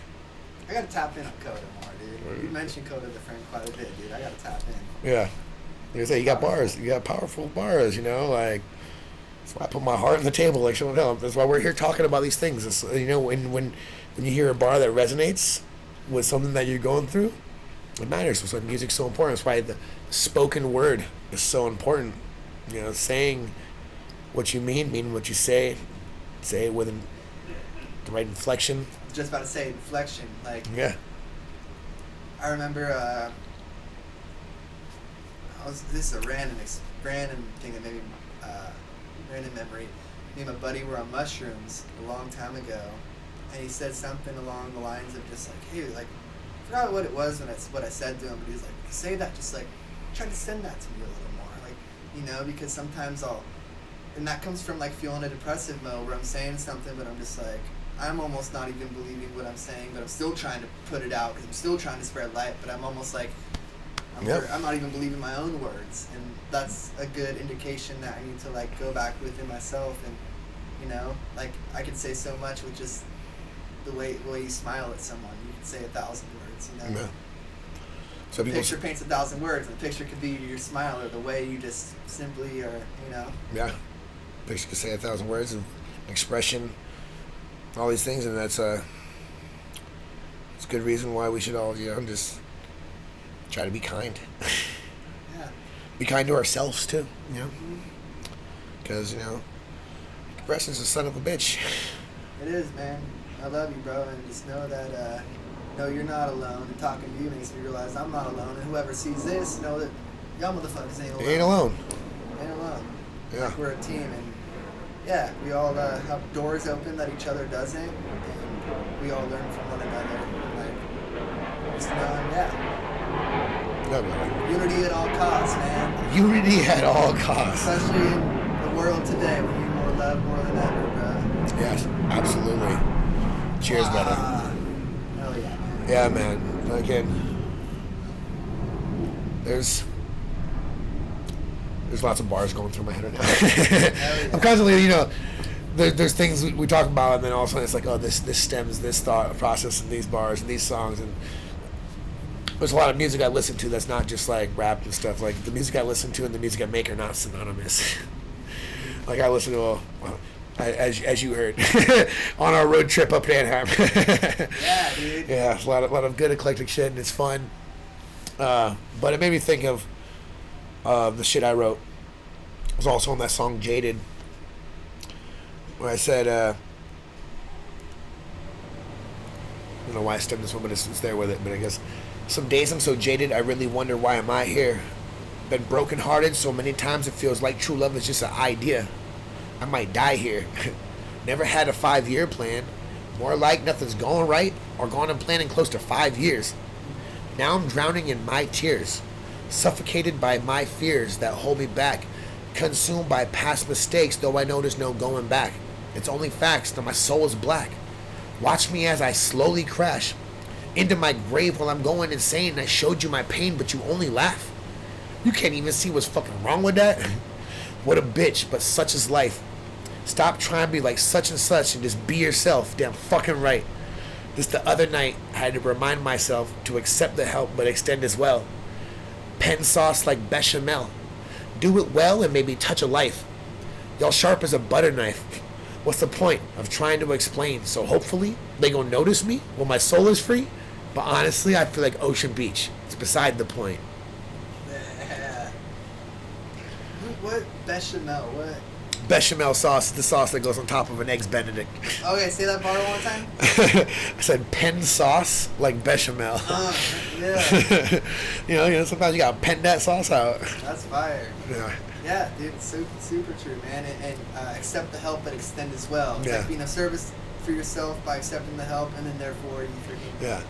S1: I gotta tap in on Coda more, dude. You mentioned Coda the friend quite a bit, dude. I gotta tap in.
S2: Yeah. You got bars. You got powerful bars, like, that's why I put my heart on the table like show and tell. That's why we're here talking about these things. It's, when you hear a bar that resonates with something that you're going through, it matters. That's why music's so important. That's why the spoken word is so important. Saying what you mean what you say it with the right inflection.
S1: I was just about to say inflection. Like, I remember, this is a random thing that made me, random memory. Me and my buddy were on mushrooms a long time ago, and he said something along the lines of just like, hey, like, I forgot what it was what I said to him, but he was like, say that, just like, try to send that to me a little more, like, because sometimes and that comes from like feeling a depressive mode where I'm saying something, but I'm just like, I'm almost not even believing what I'm saying, but I'm still trying to put it out because I'm still trying to spread light, but I'm almost like, I'm not even believing my own words, and that's a good indication that I need to like go back within myself, and like I could say so much with just the way you smile at someone. You can say 1,000 words,
S2: Yeah. So
S1: the picture paints 1,000 words, and the picture could be your smile or the way you just simply are,
S2: Yeah. Picture could say 1,000 words of expression, all these things, and that's it's a good reason why we should all, just try to be kind.
S1: Yeah.
S2: Be kind to ourselves too, because depression's a son of a bitch.
S1: It is, man. I love you, bro, and just know that you're not alone. And talking to you makes me realize I'm not alone, and whoever sees this, know that y'all motherfuckers ain't alone.
S2: Ain't alone.
S1: Ain't alone.
S2: Yeah.
S1: Like, we're a team, and we all have doors open that each other doesn't, and we all learn from one another. Like, just unity at all costs, man.
S2: Unity at all costs.
S1: Especially in the world today, we need more love more than ever, bro.
S2: Yes, absolutely. Cheers, brother.
S1: Hell yeah, man.
S2: Yeah, man. Again, there's lots of bars going through my head right now. I'm constantly, there's things we talk about, and then all of a sudden it's like, oh, this stems this thought process and these bars and these songs, and there's a lot of music I listen to that's not just like rap and stuff. Like the music I listen to and the music I make are not synonymous. Like I listen to as you heard, on our road trip up to Anaheim.
S1: Yeah, dude.
S2: Yeah, a lot of good eclectic shit, and it's fun. But it made me think of the shit I wrote. It was also on that song Jaded, where I said, I don't know why I stemmed this one, but it's there with it. But I guess, some days I'm so jaded, I really wonder why am I here. Been brokenhearted so many times it feels like true love is just an idea. I might die here. Never had a 5-year plan. More like nothing's going right or gone and planning close to 5 years. Now I'm drowning in my tears, suffocated by my fears that hold me back, consumed by past mistakes, though I know there's no going back. It's only facts that my soul is black. Watch me as I slowly crash into my grave while I'm going insane. I showed you my pain, but you only laugh. You can't even see what's fucking wrong with that. What a bitch, but such is life. Stop trying to be like such and such and just be yourself. Damn fucking right. Just the other night, I had to remind myself to accept the help but extend as well. Pen sauce like bechamel. Do it well and maybe touch a life. Y'all sharp as a butter knife. What's the point of trying to explain? So hopefully they gonna notice me when my soul is free. But honestly, I feel like Ocean Beach. It's beside the point.
S1: Yeah. What bechamel? What?
S2: Bechamel sauce is the sauce that goes on top of an Eggs Benedict.
S1: Okay, say that part one more time.
S2: I said pen sauce like bechamel.
S1: Yeah.
S2: you know, sometimes you gotta pen that sauce out.
S1: That's fire.
S2: Yeah.
S1: Yeah, dude, super true, man. And accept the help, but extend as well. It's
S2: Yeah.
S1: like being of service for yourself by accepting the help, and then therefore you freaking
S2: Yeah.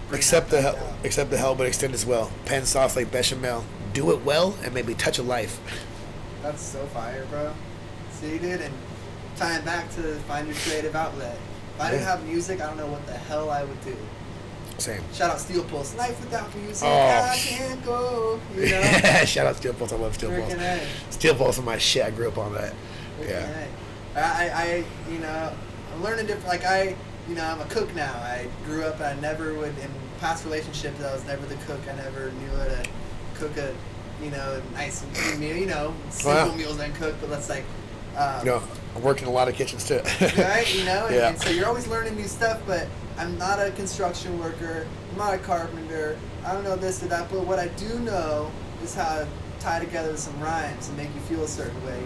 S1: bring
S2: Accept
S1: that
S2: the
S1: back
S2: help.
S1: out.
S2: Accept the help, but extend as well. Pen sauce like bechamel. Do it well and maybe touch a life.
S1: That's so fire, bro. See, dude, and tying back to find your creative outlet. If I didn't have music, I don't know what the hell I would do.
S2: Same.
S1: Shout out Steel Pulse. Life without music,
S2: Oh.
S1: I can't go. You know?
S2: Shout out Steel Pulse. I love Steel Pulse.
S1: Freaking A.
S2: Steel Pulse is my shit. I grew up on that. Yeah.
S1: I you know, I'm learning different. Like I'm a cook now. I grew up. I never would in past relationships. I was never the cook. I never knew how to cook a, nice and clean meal. Simple meals I can cook. But let's like.
S2: I work in a lot of kitchens too.
S1: Right. And,
S2: Yeah.
S1: and so you're always learning new stuff. But I'm not a construction worker. I'm not a carpenter. I don't know this or that. But what I do know is how to tie together some rhymes and make you feel a certain way,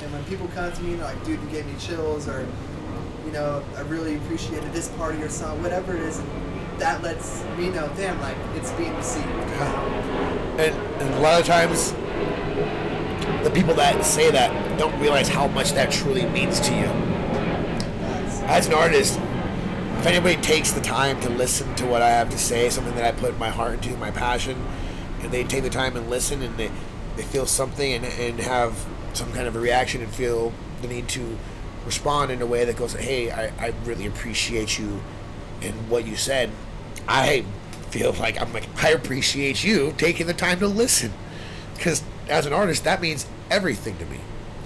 S1: And when people come to me and they're like, dude, you gave me chills, or, I really appreciated this part of your song, whatever it is, and that lets me know, damn, like, it's being received.
S2: And a lot of times, the people that say that don't realize how much that truly means to you. As an artist, if anybody takes the time to listen to what I have to say, something that I put my heart into, my passion, and they take the time and listen, and they feel something and have some kind of a reaction and feel the need to respond in a way that goes, hey, I really appreciate you and what you said. I feel like I appreciate you taking the time to listen, because as an artist, that means everything to me.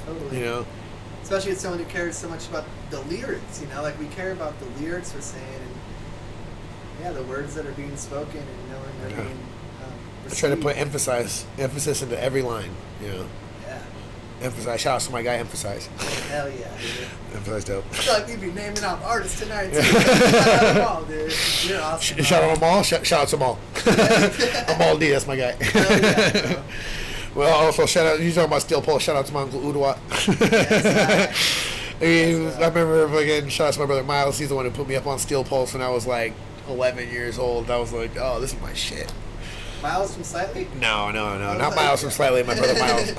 S1: Totally. Especially with someone who cares so much about the lyrics, like we care about the lyrics we're saying, and the words that are being spoken, and knowing they're being
S2: I try to put emphasis into every line,
S1: Yeah.
S2: Emphasize. Shout out to my guy, Emphasize.
S1: Hell yeah, dude.
S2: Emphasize dope.
S1: I feel like we'd be naming out artists tonight, too. Shout out them all, dude. You're awesome.
S2: Shout out them all. Shout out to them all. I'm all D. That's my guy.
S1: Hell yeah, bro.
S2: Well, also shout out. You talking about Steel Pole? Shout out to my uncle Udawat. I remember again. Shout out to my brother Miles. He's the one who put me up on Steel Pulse when I was like 11 years old. I was like, oh, this is my shit.
S1: Miles from Slightly?
S2: No, not Miles from Slightly. My brother Miles.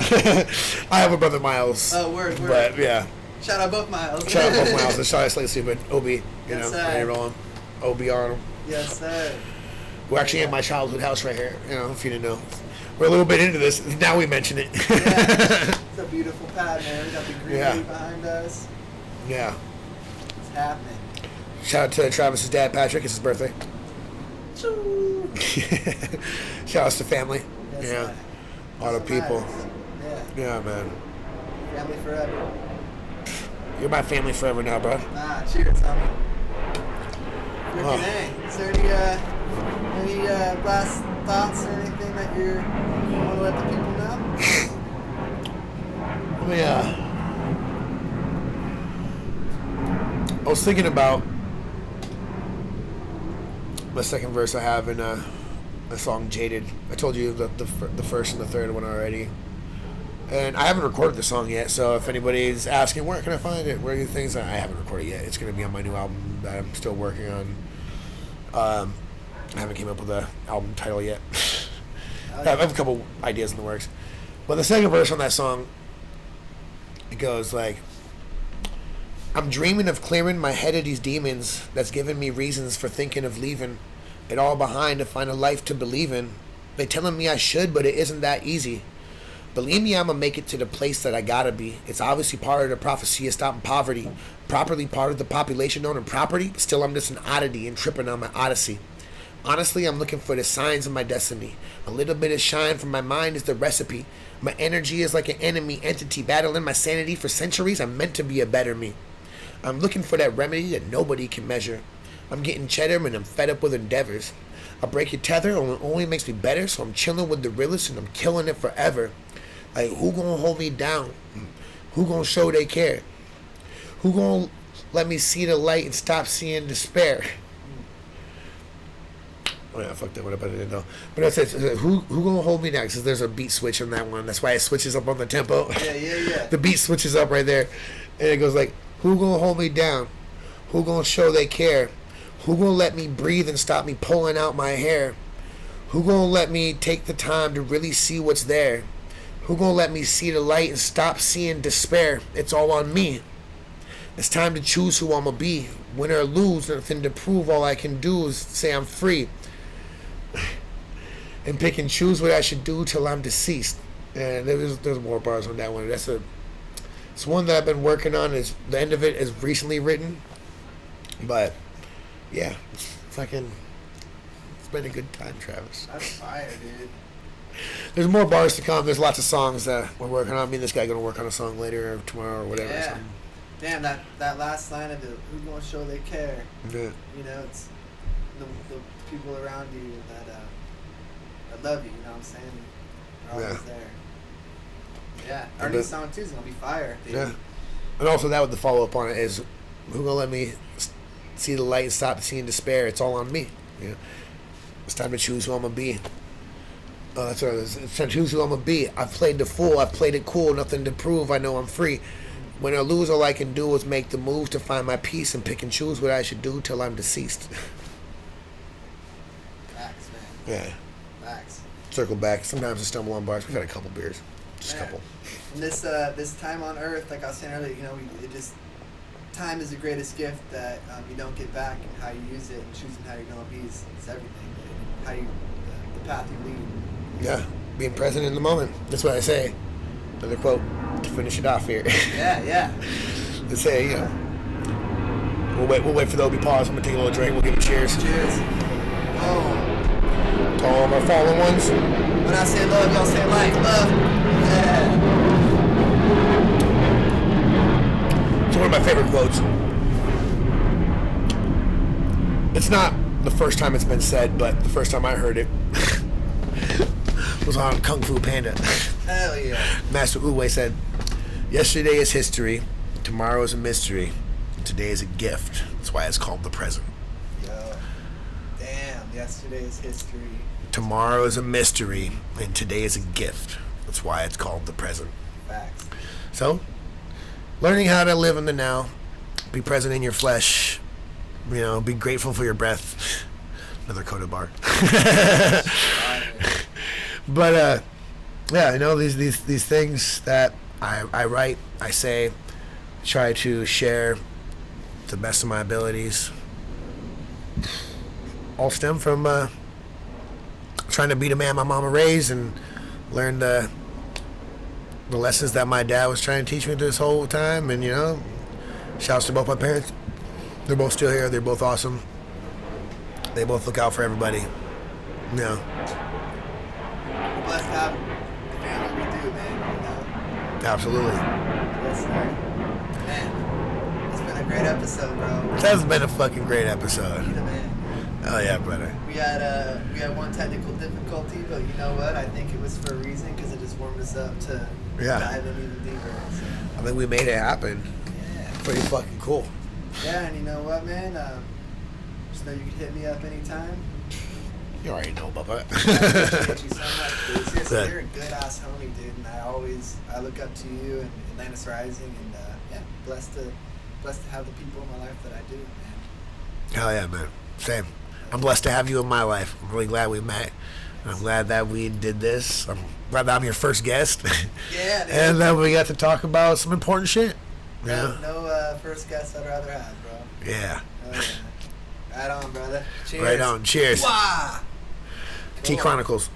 S2: I have a brother Miles.
S1: Oh, word.
S2: But yeah.
S1: Shout out both Miles.
S2: Shout out both Miles. And shout out Slightly Stupid. OB.
S1: Yes, sir.
S2: Ready to roll him. OB on him.
S1: Yes, sir.
S2: We're actually in my childhood house right here. If you didn't know. We're a little bit into this. Now we mention it.
S1: Yeah. It's a beautiful pad, man. We got the greenery behind us.
S2: Yeah.
S1: It's happening.
S2: Shout out to Travis's dad, Patrick. It's his birthday. Shout outs to family.
S1: Yes,
S2: Yeah.
S1: sir.
S2: All the people.
S1: Yeah.
S2: Yeah, man.
S1: Family forever.
S2: You're my family forever now, bro.
S1: Cheers, homie.
S2: Oh.
S1: Is there any last thoughts or anything that you want to let the people know?
S2: was thinking about the second verse I have in the song Jaded. I told you the first and the third one already. And I haven't recorded the song yet, so if anybody's asking, where can I find it? Where are the things? I haven't recorded it yet. It's going to be on my new album that I'm still working on. I haven't came up with an album title yet. I have a couple ideas in the works. But the second verse on that song, it goes like, I'm dreaming of clearing my head of these demons that's giving me reasons for thinking of leaving it all behind to find a life to believe in. They telling me I should, but it isn't that easy. Believe me, I'ma make it to the place that I gotta be. It's obviously part of the prophecy of stopping poverty. Properly part of the population owning property, but still I'm just an oddity and tripping on my odyssey. Honestly, I'm looking for the signs of my destiny. A little bit of shine from my mind is the recipe. My energy is like an enemy entity battling my sanity for centuries. I'm meant to be a better me. I'm looking for that remedy that nobody can measure. I'm getting cheddar and I'm fed up with endeavors. I break your tether only makes me better, so I'm chilling with the realest and I'm killing it forever. Like, who gonna hold me down? Who gonna show they care? Who gonna let me see the light and stop seeing despair? Oh yeah, fuck that one up, I didn't know. But it says, who gonna hold me down? Because there's a beat switch on that one. That's why it switches up on the tempo.
S1: Yeah.
S2: The beat switches up right there. And it goes like, who gonna hold me down? Who gonna show they care? Who gonna let me breathe and stop me pulling out my hair? Who gonna let me take the time to really see what's there? Who gonna let me see the light and stop seeing despair? It's all on me. It's time to choose who I'ma be. Win or lose, nothing to prove. All I can do is say I'm free. And pick and choose what I should do till I'm deceased. And there's more bars on that one. It's one that I've been working on. The end of it is recently written. But yeah, it's been a good time, Travis.
S1: That's fire, dude.
S2: There's more bars to come. There's lots of songs that we're working on. Me and this guy gonna work on a song later or tomorrow or whatever.
S1: Yeah. Damn, that last line of it, who's gonna show they care?
S2: Yeah.
S1: You know, it's the people around you that love you, you know what I'm saying? They're always there. Yeah. Our new song too is gonna be fire, dude.
S2: Yeah. And also that with the follow up on it is, who gonna let me see the light and stop seeing despair? It's all on me. You know? It's time to choose who I'm gonna be. That's what it is. It's time to choose who I'm gonna be. I've played the fool. I've played it cool. Nothing to prove. I know I'm free. When I lose, all I can do is make the move to find my peace and pick and choose what I should do till I'm deceased.
S1: Facts, man.
S2: Yeah.
S1: Facts.
S2: Circle back. Sometimes I stumble on bars. We've had a couple beers. Just a couple.
S1: And this time on Earth, like I was saying earlier, you know, time is the greatest gift that you don't get back, and how you use it and choosing how you're gonna be is everything. How you, the path you lead.
S2: Yeah, being present in the moment. That's what I say. Another quote to finish it off here.
S1: Yeah.
S2: To say, you know, we'll wait for the OB pause. I'm gonna take a little drink. We'll give it cheers.
S1: Cheers. Oh.
S2: To all of our fallen ones.
S1: When I say love, y'all say like love. Yeah.
S2: So one of my favorite quotes. It's not the first time it's been said, but the first time I heard it was on Kung Fu Panda.
S1: Hell yeah.
S2: Master Uwe said, yesterday is history, tomorrow is a mystery, and today is a gift. That's why it's called the present.
S1: Yo. Damn, yesterday is history.
S2: Tomorrow is a mystery, and today is a gift. That's why it's called the present.
S1: Facts.
S2: So, learning how to live in the now, be present in your flesh, you know, be grateful for your breath. Another Coda bar. But yeah, I know these things that I write, I say, try to share to the best of my abilities. All stem from trying to be the man my mama raised and learn the lessons that my dad was trying to teach me this whole time. And, you know, shouts to both my parents. They're both still here. They're both awesome. They both look out for everybody. You know.
S1: We're blessed to have the family we do, man. You know?
S2: Absolutely.
S1: Yes, sir. Man, it's been a great episode, bro.
S2: That's been a fucking great episode.
S1: You the man.
S2: Oh yeah, brother.
S1: We had one technical difficulty, but you know what? I think it was for a reason, because it just warmed us up to dive in even deeper. So.
S2: I think we made it happen.
S1: Yeah.
S2: Pretty fucking cool.
S1: Yeah, and you know what, man? Just know you can hit me up anytime.
S2: You already know, Bubba.
S1: I appreciate you so much, dude. Seriously,
S2: Good.
S1: you're a good ass homie, dude, and I look up to you and Atlantis Rising, and yeah, blessed to have the people in my life that I do, man.
S2: Hell yeah, man. Same. I'm blessed to have you in my life. I'm really glad we met. I'm glad that we did this. I'm glad that I'm your first guest.
S1: Yeah, dude.
S2: And that we got to talk about some important shit. Yeah.
S1: No first guest I'd rather have, bro.
S2: Yeah.
S1: Oh, yeah. Right on, brother. Cheers.
S2: Right on. Cheers.
S1: Wah! Cool.
S2: T-Chronicles.